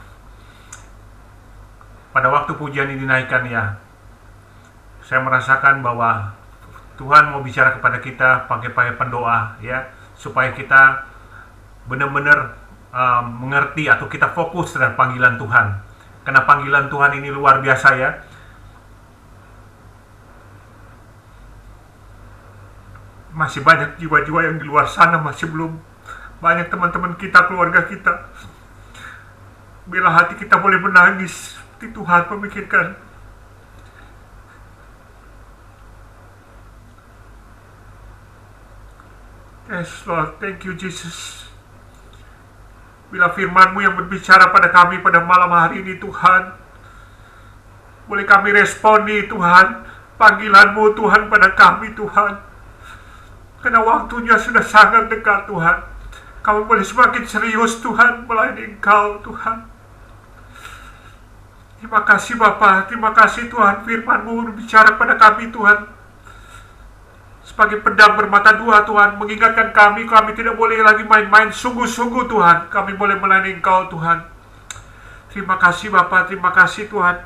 Pada waktu pujian ini dinaikkan ya, saya merasakan bahwa Tuhan mau bicara kepada kita pakai pendoa ya, supaya kita benar-benar mengerti atau kita fokus terhadap panggilan Tuhan. Karena panggilan Tuhan ini luar biasa ya. Masih banyak jiwa-jiwa yang di luar sana, masih belum banyak teman-teman kita, keluarga kita. Bila hati kita boleh menangis, seperti Tuhan memikirkan. Yes Lord, thank you Jesus. Bila firman-Mu yang berbicara pada kami pada malam hari ini Tuhan, boleh kami responi Tuhan, panggilan-Mu Tuhan pada kami Tuhan. Karena waktunya sudah sangat dekat Tuhan. Kami boleh semakin serius Tuhan melayani Engkau Tuhan. Terima kasih Bapa, terima kasih Tuhan, firman-Mu berbicara pada kami Tuhan. Sebagai pedang bermata dua Tuhan, mengingatkan kami tidak boleh lagi main-main, sungguh-sungguh Tuhan, kami boleh melayani Engkau Tuhan. Terima kasih Bapa, terima kasih Tuhan.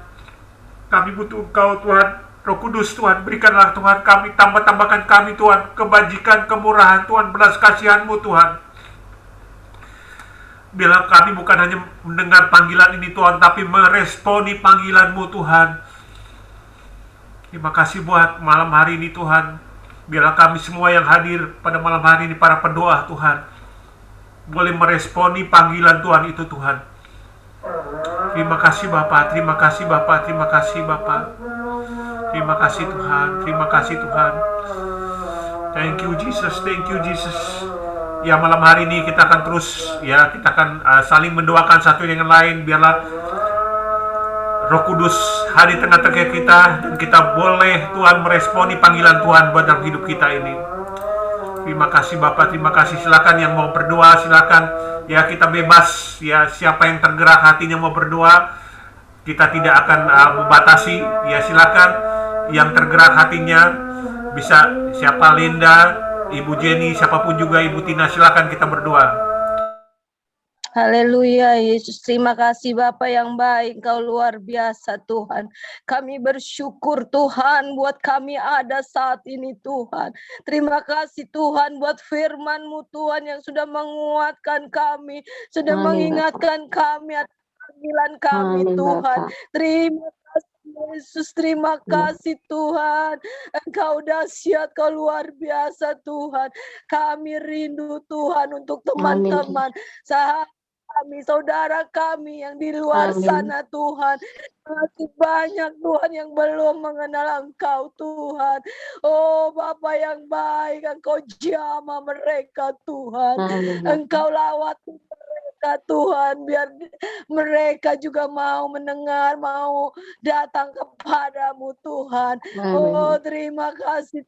Kami butuh Engkau Tuhan, Roh Kudus Tuhan, berikanlah Tuhan kami, tambahkan kami Tuhan, kebajikan, kemurahan Tuhan, belas kasihan-Mu Tuhan. Bila kami bukan hanya mendengar panggilan ini Tuhan, tapi meresponi panggilan-Mu Tuhan. Terima kasih buat malam hari ini Tuhan. Biarlah kami semua yang hadir pada malam hari ini, para pendoa Tuhan, boleh meresponi panggilan Tuhan itu Tuhan. Terima kasih Bapa, terima kasih Bapa, terima kasih Bapa. Terima kasih Tuhan, terima kasih Tuhan. Thank you Jesus, thank you Jesus. Ya, malam hari ini kita akan terus ya, kita akan saling mendoakan satu dengan lain. Biarlah Roh Kudus hadir tengah-tengah kita, dan kita boleh Tuhan meresponi panggilan Tuhan buat dalam hidup kita ini. Terima kasih Bapak, terima kasih. Silakan yang mau berdoa, silakan ya, kita bebas ya, siapa yang tergerak hatinya mau berdoa, kita tidak akan membatasi ya. Silakan yang tergerak hatinya, bisa siapa, Linda, Ibu Jenny, siapapun juga, Ibu Tina, silakan kita berdoa. Haleluya Yesus, terima kasih Bapa yang baik, Engkau luar biasa Tuhan. Kami bersyukur Tuhan buat kami ada saat ini Tuhan. Terima kasih Tuhan buat firman-Mu Tuhan yang sudah menguatkan kami, sudah mengingatkan kami atas panggilan kami Tuhan. Terima kasih Yesus, terima kasih Tuhan. Engkau dahsyat, Kau luar biasa Tuhan. Kami rindu Tuhan untuk teman-teman, sahabat kami, saudara kami yang di luar sana Tuhan. Masih banyak Tuhan yang belum mengenal Engkau Tuhan. Oh Bapa yang baik, Engkau jamah mereka Tuhan. Engkau lawati mereka Tuhan, biar mereka juga mau mendengar, mau datang kepadamu Tuhan. Oh terima kasih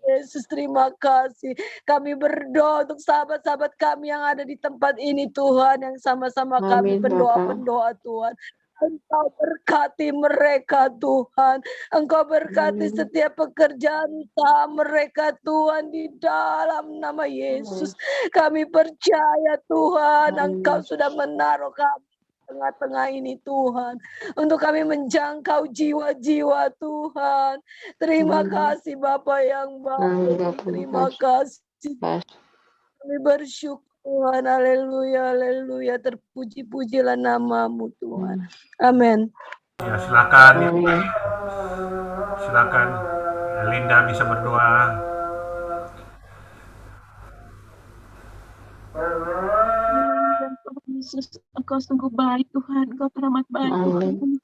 Yesus, terima kasih. Kami berdoa untuk sahabat-sahabat kami yang ada di tempat ini Tuhan, yang sama-sama kami pendoa-pendoa Tuhan. Engkau berkati mereka Tuhan. Engkau berkati setiap pekerjaan usaha mereka Tuhan, di dalam nama Yesus. Kami percaya Tuhan, Engkau sudah menaruh kami tengah-tengah ini Tuhan, untuk kami menjangkau jiwa-jiwa Tuhan. Terima kasih Bapa yang baik, terima kasih. Kami bersyukur Tuhan, haleluya, haleluya, terpuji-pujilah nama-Mu Tuhan. Amin. Ya, silakan yang baik. Silakan Linda bisa berdoa. Yesus, Engkau sungguh baik Tuhan, Engkau teramat baik Tuhan.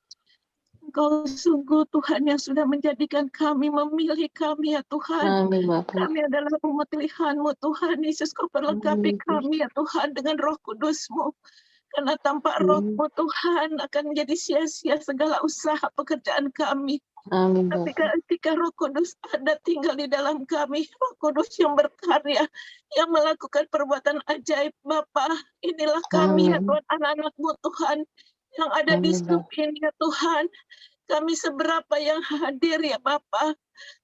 Engkau sungguh Tuhan yang sudah menjadikan kami, memilih kami ya Tuhan. Kami adalah umat pilihan-Mu Tuhan. Yesus, Kau perlengkapi kami ya Tuhan dengan Roh Kudus-Mu. Karena tanpa Roh-Mu Tuhan akan menjadi sia-sia segala usaha pekerjaan kami. Tapi ketika Roh Kudus ada tinggal di dalam kami, Roh Kudus yang berkarya, yang melakukan perbuatan ajaib, Bapa, inilah kami ya Tuhan, anak-anak-Mu Tuhan, yang ada di stup ini ya Tuhan. kami seberapa yang hadir ya Bapa.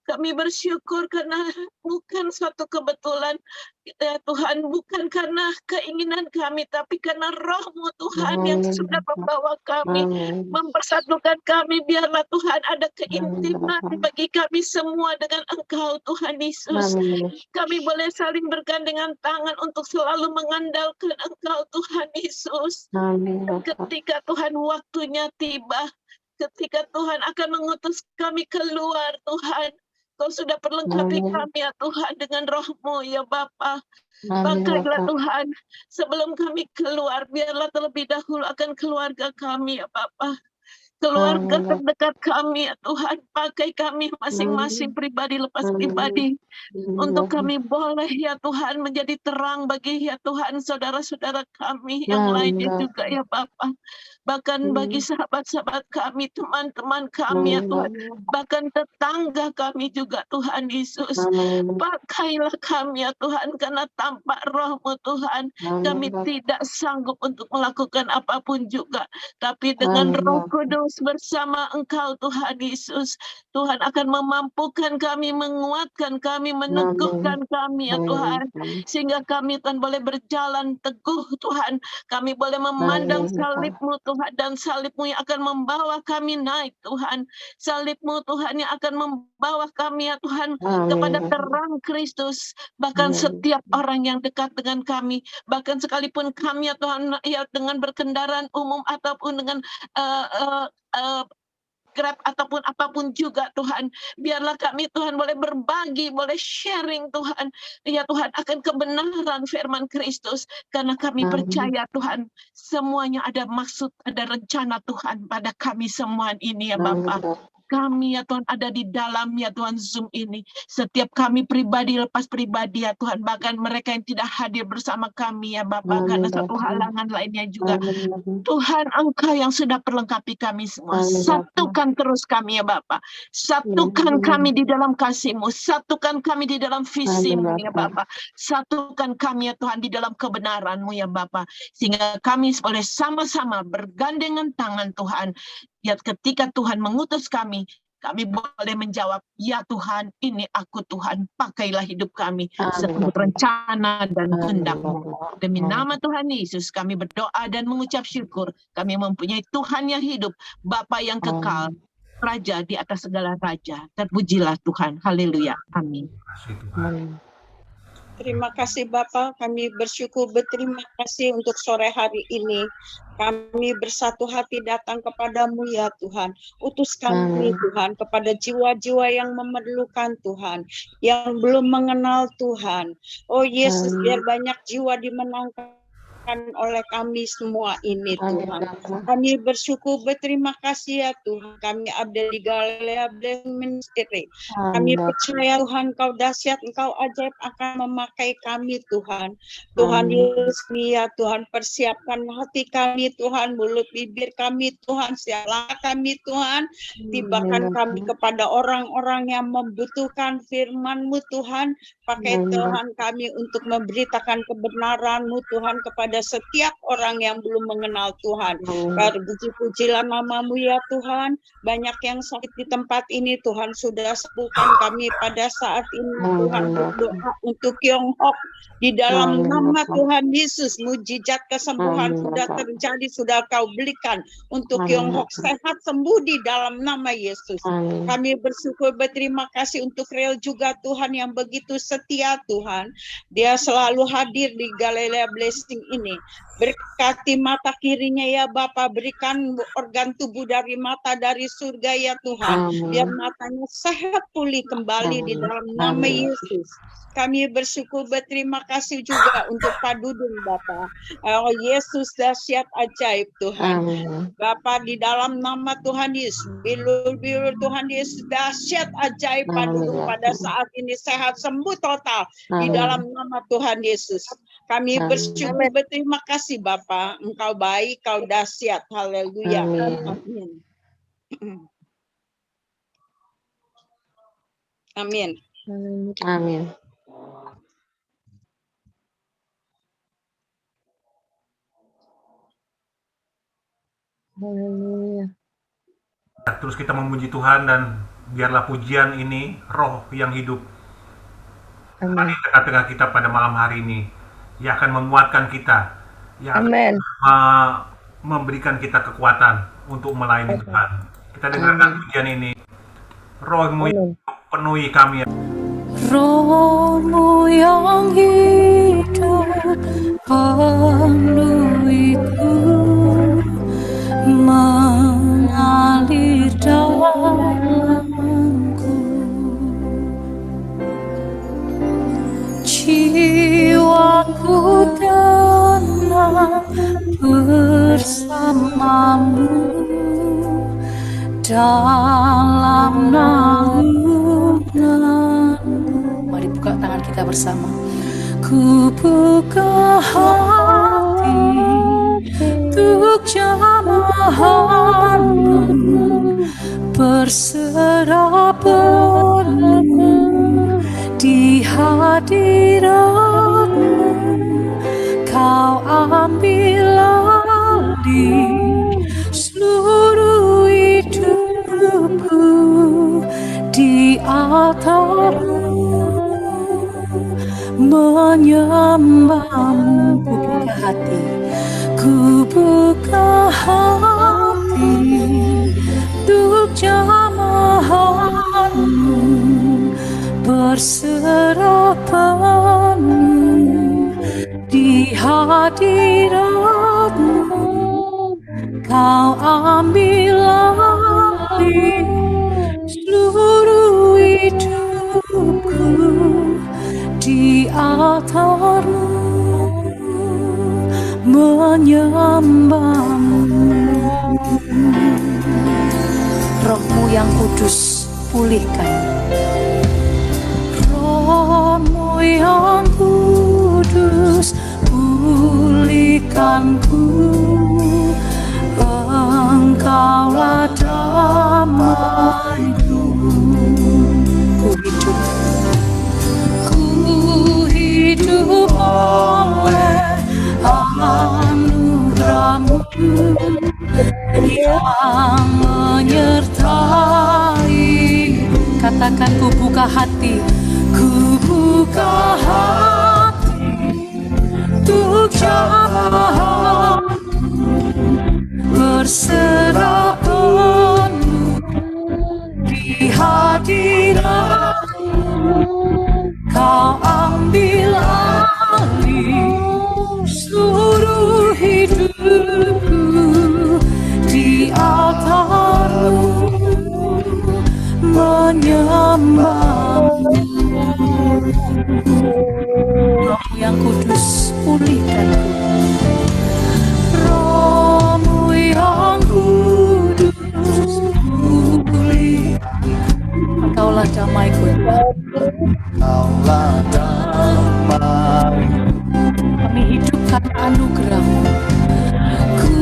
Kami bersyukur karena bukan suatu kebetulan ya Tuhan, bukan karena keinginan kami, tapi karena Roh-Mu Tuhan yang sudah membawa kami, mempersatukan kami. Biarlah Tuhan ada keintiman bagi kami semua dengan Engkau Tuhan Yesus. Kami boleh saling bergandengan tangan untuk selalu mengandalkan Engkau Tuhan Yesus. Dan ketika Tuhan waktunya tiba, ketika Tuhan akan mengutus kami keluar Tuhan, Kau sudah perlengkapi kami ya Tuhan dengan Roh-Mu ya Bapa. Pakailah Tuhan, sebelum kami keluar, biarlah terlebih dahulu akan keluarga kami ya Bapa. Keluarga terdekat kami ya Tuhan, pakai kami masing-masing pribadi lepas pribadi. Untuk kami boleh ya Tuhan menjadi terang bagi ya Tuhan saudara-saudara kami yang lainnya juga ya Bapa. Bahkan bagi sahabat-sahabat kami, teman-teman kami ya Tuhan, bahkan tetangga kami juga Tuhan Yesus. Pakailah kami ya Tuhan, karena tanpa Roh-Mu Tuhan, kami tidak sanggup untuk melakukan apapun juga. Tapi dengan Roh Kudus bersama Engkau Tuhan Yesus, Tuhan akan memampukan kami, menguatkan kami, meneguhkan kami ya Tuhan. Sehingga kami Tuhan boleh berjalan teguh Tuhan. Kami boleh memandang salib-Mu Tuhan, dan salib-Mu yang akan membawa kami naik Tuhan. Salib-Mu Tuhan yang akan membawa kami ya Tuhan kepada terang Kristus. Bahkan setiap orang yang dekat dengan kami, bahkan sekalipun kami ya Tuhan ya dengan berkendaraan umum ataupun dengan Grab ataupun apapun juga Tuhan, biarlah kami Tuhan boleh berbagi, boleh sharing Tuhan, ya Tuhan akan kebenaran firman Kristus, karena kami percaya Tuhan semuanya ada maksud, ada rencana Tuhan pada kami semua ini ya Bapa. Kami ya Tuhan ada di dalam ya Tuhan Zoom ini. Setiap kami pribadi lepas pribadi ya Tuhan. Bahkan mereka yang tidak hadir bersama kami ya Bapa, karena satu halangan lainnya juga. Tuhan Engkau yang sudah perlengkapi kami semua. Satukan terus kami ya Bapa. Satukan kami di dalam kasih-Mu. Satukan kami di dalam visi-Mu ya Bapa. Satukan kami ya Tuhan di dalam kebenaran-Mu ya Bapa. Sehingga kami boleh sama-sama bergandengan tangan Tuhan. Ya ketika Tuhan mengutus kami boleh menjawab, ya Tuhan, ini aku Tuhan, pakailah hidup kami seturut rencana dan kehendak-Mu. Demi nama Tuhan Yesus kami berdoa dan mengucap syukur. Kami mempunyai Tuhan yang hidup, Bapa yang kekal, Raja di atas segala raja. Terpujilah Tuhan. Haleluya. Amin. Terima kasih Bapak, kami bersyukur berterima kasih untuk sore hari ini. Kami bersatu hati datang kepadamu ya Tuhan. Utus kami Tuhan kepada jiwa-jiwa yang memerlukan Tuhan, yang belum mengenal Tuhan. Oh Yesus, biar banyak jiwa dimenangkan oleh kami semua ini Tuhan. Kami bersyukur berterima kasih ya Tuhan. Kami ada di Galilea Blessing Ministry. Kami percaya Tuhan Kau dahsyat, Engkau ajaib akan memakai kami Tuhan. Tuhan Yesus ya Tuhan, persiapkan hati kami Tuhan, mulut bibir kami Tuhan, siaplah kami Tuhan. Tibakan kami kepada orang-orang yang membutuhkan firman-Mu Tuhan. Pakai Tuhan kami untuk memberitakan kebenaran-Mu Tuhan kepada setiap orang yang belum mengenal Tuhan. Puji-pujilah nama-Mu ya Tuhan. Banyak yang sakit di tempat ini Tuhan sudah sembuhkan kami pada saat ini Tuhan. Berdoa untuk Yonghok di dalam nama Tuhan Yesus. Mujizat kesembuhan sudah terjadi, sudah Kau berikan untuk Yonghok sehat sembuh di dalam nama Yesus. Kami bersyukur berterima kasih untuk Rel juga Tuhan yang begitu setia Tuhan. Dia selalu hadir di Galilea Blessing ini. Berkati mata kirinya ya Bapa, berikan organ tubuh dari mata dari surga ya Tuhan. Biar matanya sehat pulih kembali di dalam nama Yesus. Kami bersyukur berterima kasih juga untuk Pak Dudung Bapa. Oh Yesus dahsyat ajaib Tuhan. Bapa di dalam nama Tuhan Yesus, bilur-bilur Tuhan Yesus dahsyat ajaib Pak Dudung pada saat ini sehat sembuh total di dalam nama Tuhan Yesus. Kami bersyukur berterima kasih Bapa. Engkau baik, Kau dahsyat. Haleluya. Amin. Amin. Amin. Haleluya. Terus kita memuji Tuhan, dan biarlah pujian ini roh yang hidup di tengah-tengah kita pada malam hari ini, yang akan menguatkan kita, yang akan memberikan kita kekuatan untuk melayani Tuhan. Kita dengarkan pujian ini. Roh-Mu yang penuhi kami. Roh-Mu yang hidup penuhiku, mengalir dalamku. Jiwaku tenang bersamamu dalam naunganmu. Mari buka tangan kita bersama. Ku buka hati untuk jamahanmu, berserah penuh di hadiratmu. Kau ambil alih seluruh hidupku di altarmu, menyembahmu. Ku buka hati untuk jamahanmu, berserah penuh di hadiratmu. Kau ambil alih seluruh hidupku di altarmu, menyembahmu. Roh-Mu yang kudus pulihkan. Roh-Mu yang kudus pulihkanku. Engkaulah damaiku. Ku hidup oleh anugerah-Mu yang menyertai. Katakan, ku buka hati, ku buka hati untuk jamahanmu, berserah penuh di hadiratmu. Kau ambil alih seluruh hidupku di altarmu, menyembahmu. Roh yang kudus pulihkanku. Roh-Mu yang kudus pulihkanku. Engkaulah damaiku. Engkaulah damaiku. Kami hidupkan anugerah-Mu. Ku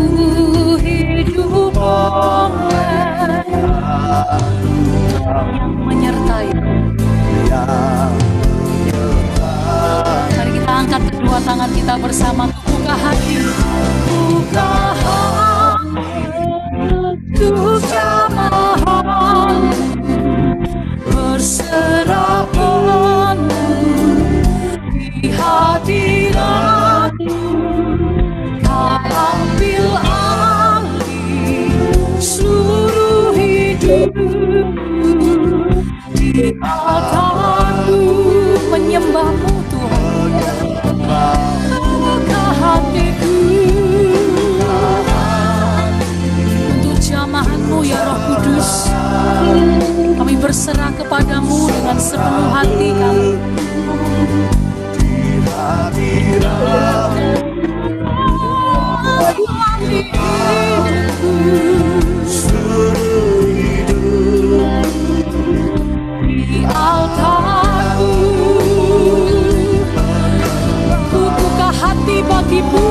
hidup oleh yang menyertai. Mari kita angkat kedua tangan kita bersama. Buka hati, buka hati untuk jamahanmu, berserah penuh di hadiratmu. Kau ambil alih seluruh hidupku di altarmu, menyembahmu Tuhan. Buka hatiku untuk jamahan-Mu ya Roh Kudus. Kami berserah kepadamu dengan sepenuh hati kami. Di altarmu, ku buka hati bagimu.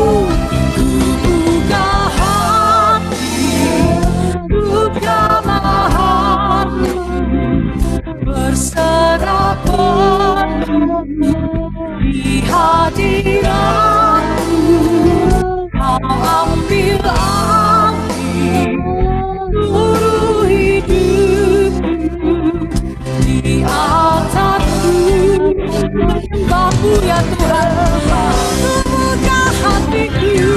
Ku buka hati untuk jamahanmu, berserah penuh di hadiratmu. Kau ambil alih seluruh ya Tuhan. Buka hatiku.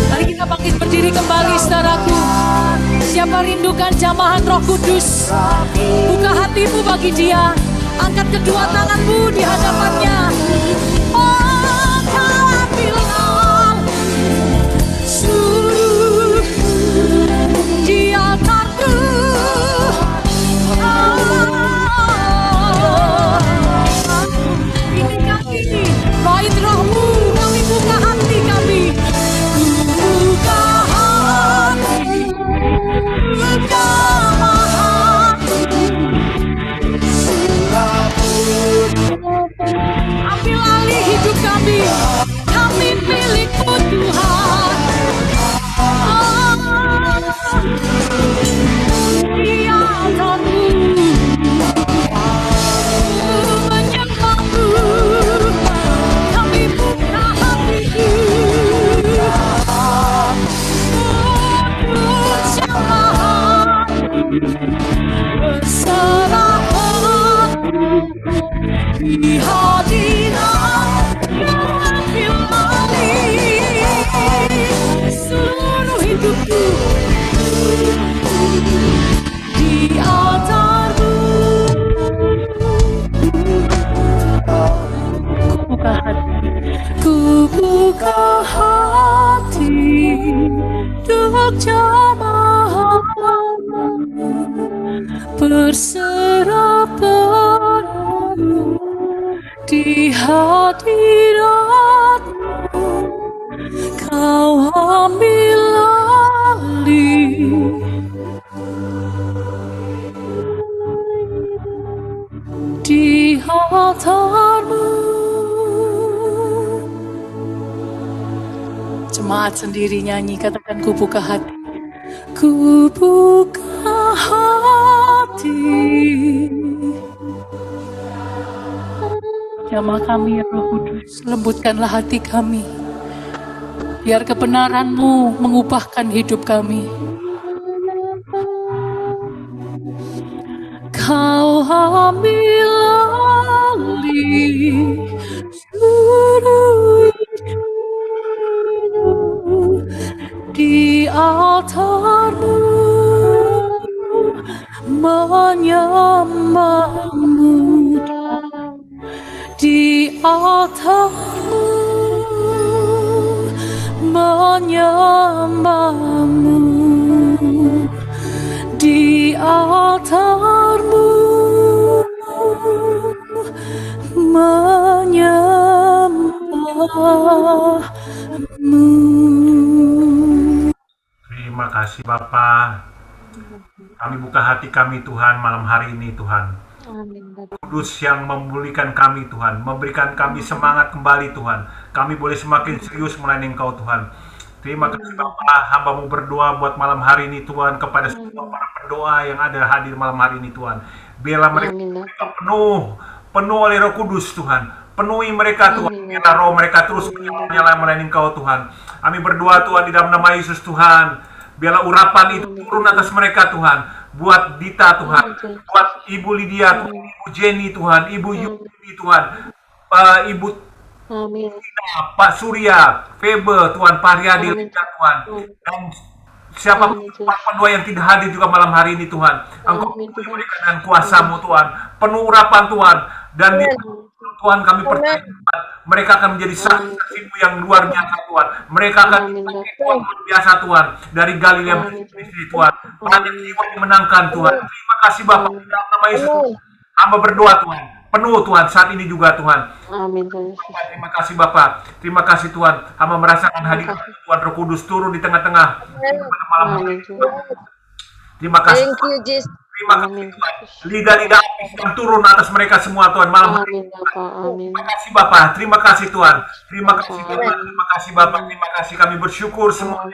Mari kita bangkit berdiri kembali saudaraku. Siapa rindukan jamahan Roh Kudus, buka hatimu bagi Dia. Angkat kedua tanganmu di hadapannya. Oh, kau ambillah seluruh di altarku. Ini kami, baik rohmu, kami buka hati kami. Buka hati, buka hati. Ambil alih hidup kami, kami milikmu Tuhan. Di altarmu menyembahmu, kami buka hatiku untuk jamahan berserah di hadirat yang ambil alih seluruh hidupku di altarmu. Ku buka hati untuk jamahanmu berserah penuh di hadiratmu. Kau ambil alih di altarmu. Jemaat sendiri nyanyi, katakan ku buka hati. Ku buka hati. Jamah kami ya Roh Kudus, lembutkanlah hati kami. Biar kebenaran-Mu mengubahkan hidup kami. Kau ambil alih seluruh di altarmu, menyembahmu di altarmu, menyembahmu di altarmu, menyembahmu. Terima kasih Bapa. Kami buka hati kami Tuhan malam hari ini Tuhan. Kudus yang memulihkan kami Tuhan, memberikan kami semangat kembali Tuhan. Kami boleh semakin serius melayani Engkau Tuhan. Terima kasih Bapa, hamba-Mu berdoa buat malam hari ini Tuhan, kepada semua para pendoa yang ada hadir malam hari ini Tuhan. Biarlah mereka penuh oleh Roh Kudus Tuhan. Penuhi mereka Tuhan, biarlah roh mereka terus menyala melayani Engkau Tuhan. Kami berdoa Tuhan di dalam nama Yesus Tuhan. Biarlah urapan itu turun atas mereka Tuhan. Buat Dita Tuhan, buat Ibu Lydia Tuhan, Ibu Jenny Tuhan, Ibu Yudi Tuhan, Ibu Tina, Pak Surya, Febe Tuhan, Pak Riyadi Tuhan, dan siapapun pendoa yang tidak hadir juga malam hari ini Tuhan. Engkau penuhi mereka dengan kuasa-Mu Tuhan, penuh urapan Tuhan, dan di Tuhan kami percaya Tuhan, mereka akan menjadi saksi-saksi-Mu yang luar biasa Tuhan. Mereka akan dipakai Tuhan luar biasa Tuhan, dari Galilea menjadi Tuhan. Banyak jiwa dimenangkan Tuhan. Terima kasih Bapak, di dalam nama Yesus hamba berdoa Tuhan, penuh Tuhan saat ini juga Tuhan. Amin. Terima kasih Bapak, terima kasih Tuhan. Hamba merasakan hadirat Tuhan Roh Kudus turun di tengah-tengah malam hari ini. Terima kasih. Terima kasih Tuhan. Lidah-lidah api yang turun atas mereka semua Tuhan malam hari ini. Terima kasih Bapak, terima kasih Tuhan. Terima kasih Tuhan, terima kasih Bapak, terima kasih. Kami bersyukur semua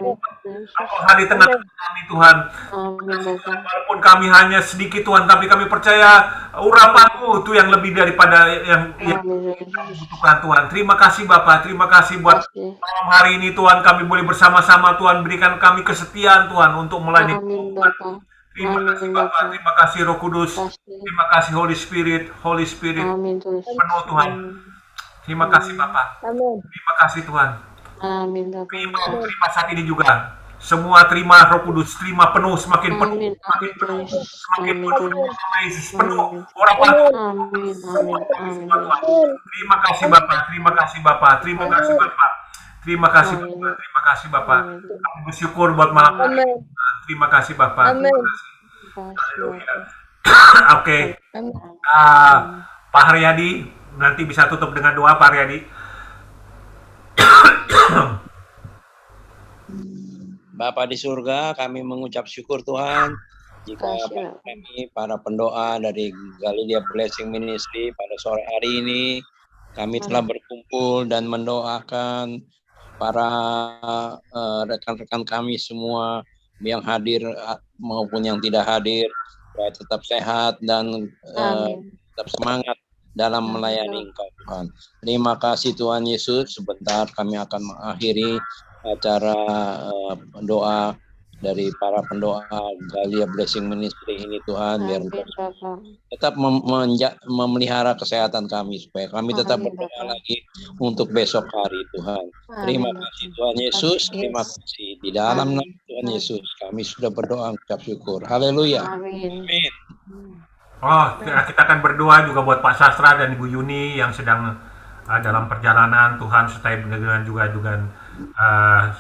hari tengah kami Tuhan. Walaupun kami hanya sedikit Tuhan, tapi kami percaya urapan-Mu itu yang lebih daripada yang kami butuhkan Tuhan. Terima kasih Bapak, terima kasih buat malam hari ini Tuhan. Kami boleh bersama-sama Tuhan, berikan kami kesetiaan Tuhan untuk melayani Tuhan. Terima Amin, kasih Bapa, Bapak. terima kasih Roh Kudus, Kasih. terima kasih Holy Spirit, Amin, Tuhan. penuh Tuhan. Terima kasih Bapa, Amin. terima kasih Tuhan. Amin, Bapak. Terima saat ini juga. Semua terima Roh Kudus, terima penuh, semakin penuh, Amin, semakin amin, penuh, Tuhan. semakin Amin, penuh. Tuhan. Nama Yesus penuh. Amin. Orang mati. Amin, amin, amin. Terima kasih Bapak, terima kasih Bapak, terima kasih Bapak. Terima kasih Amin. Bapak, terima kasih Bapak. Amin. Aku bersyukur buat malam hari ini. Terima kasih Bapak. Amin. Terima kasih. Haleluya. Oke. Amin. Pak Haryadi, nanti bisa tutup dengan doa Pak Haryadi. Bapa di surga, kami mengucap syukur Tuhan jika kami para pendoa dari Galilea Blessing Ministry pada sore hari ini kami telah berkumpul dan mendoakan para rekan-rekan kami semua yang hadir maupun yang tidak hadir supaya tetap sehat dan tetap semangat dalam melayani Engkau Tuhan. Terima kasih Tuhan Yesus. Sebentar kami akan mengakhiri acara doa dari para pendoa Galilea Blessing Ministry ini Tuhan, biar tetap memelihara kesehatan kami supaya kami tetap berdoa lagi untuk besok hari Tuhan. Terima kasih Tuhan Yesus, terima kasih di dalam nama Tuhan Yesus kami sudah berdoa mengucap syukur. Haleluya. Amin. Oh, kita akan berdoa juga buat Pak Sastra dan Ibu Yuni yang sedang dalam perjalanan Tuhan, serta dengan juga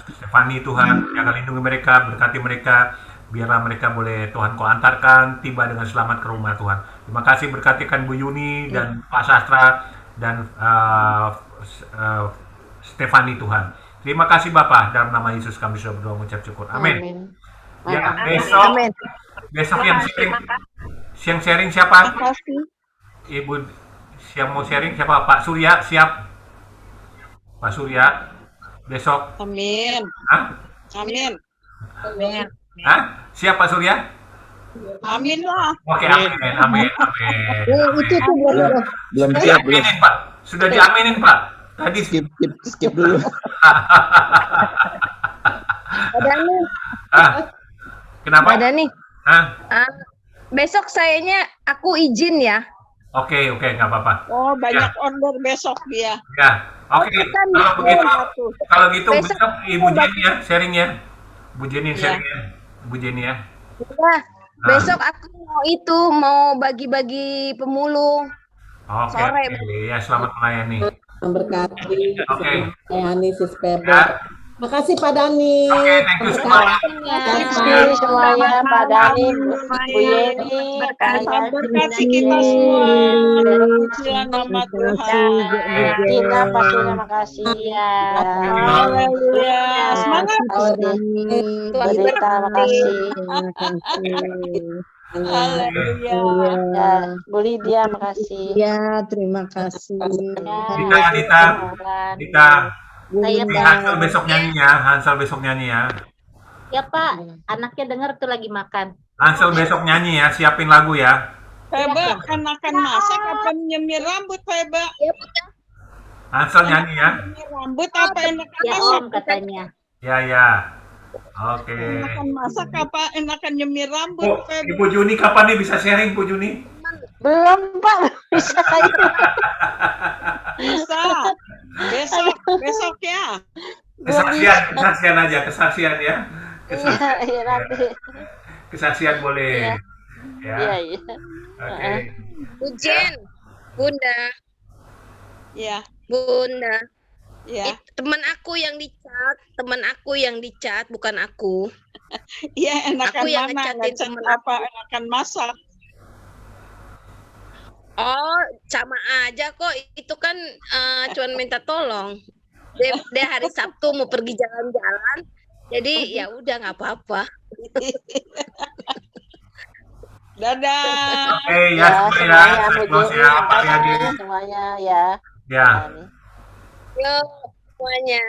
Stefani Tuhan, jaga lindungi mereka, berkati mereka, biarlah mereka boleh Tuhan Kau antarkan tiba dengan selamat ke rumah Tuhan. Terima kasih, berkatikan Bu Yuni dan Pak Sastra dan Stefani Tuhan. Terima kasih Bapak, dalam nama Yesus kami sudah berdoa mengucap syukur. Amin. Ya, besok yang sharing siapa? Ibu yang mau sharing siapa? Pak Surya siap? Pak Surya besok. Amin. Hah? Amin. Amin. Hah? Siap Pak Surya? Amin lah. Oke, amin. Itu tuh Belum siap, belum. Diaminin Pak. Sudah diaminin Pak. Tadi Skip dulu. Pak Dani, Kenapa? Pak Dani. Besok sayanya aku izin ya. Oke, nggak apa-apa. Oh, banyak order besok dia. Ya, oke. Kalau gitu besok Ibu Jenny ya sharing ya. Bu Jenny sharing ya. Bu Jenny ya. Ya, besok aku mau bagi-bagi pemulung. Oke. Ya, selamat melayani. Memberkati. Oke. Melayani Sis Pebet. Makasih Pak Dani. Oke, thank you semuanya. Terima semuanya Pak Dani, Bu Yeni, Berkati kita semua. Pujilah nama Tuhan. Tina, Pak Surya, makasih ya. Haleluya. Semangat. Berita, makasih. Haleluya. Ya, Bu Lydia, makasih. Ya, terima kasih. Dita. Saya Hansel besok nyanyi ya. Ya Pak, anaknya dengar tuh lagi makan. Hansel besok nyanyi ya, siapin lagu ya. Feba, enakan masak apa nyemir rambut, Feba? Hansel nyanyi ya. Nyemir rambut apa enakan Ya masak? Om katanya. Ya. Oke. Enakan masak apa enakan nyemir rambut, Feba? Ibu Juni kapan nih bisa sharing, Bu Juni? Belum Pak, bisa. Bisa. Besok ya. Kesaksian aja, kesaksian ya. Iya nanti. Kesaksian boleh. Ya. Iya. Oke. Bunda. Ya. Bunda. Ya. Teman aku yang dicat, bukan aku. Iya, enakan Aku yang mana? ngecatin Ngecat temen apa? Enakan masak. Oh, sama aja kok. Itu kan cuman minta tolong. Dia hari Sabtu mau pergi jalan-jalan. Jadi ya udah nggak apa-apa. Dadah. Oke, ya semuanya. Semuanya ya. Ya. Yuk semuanya.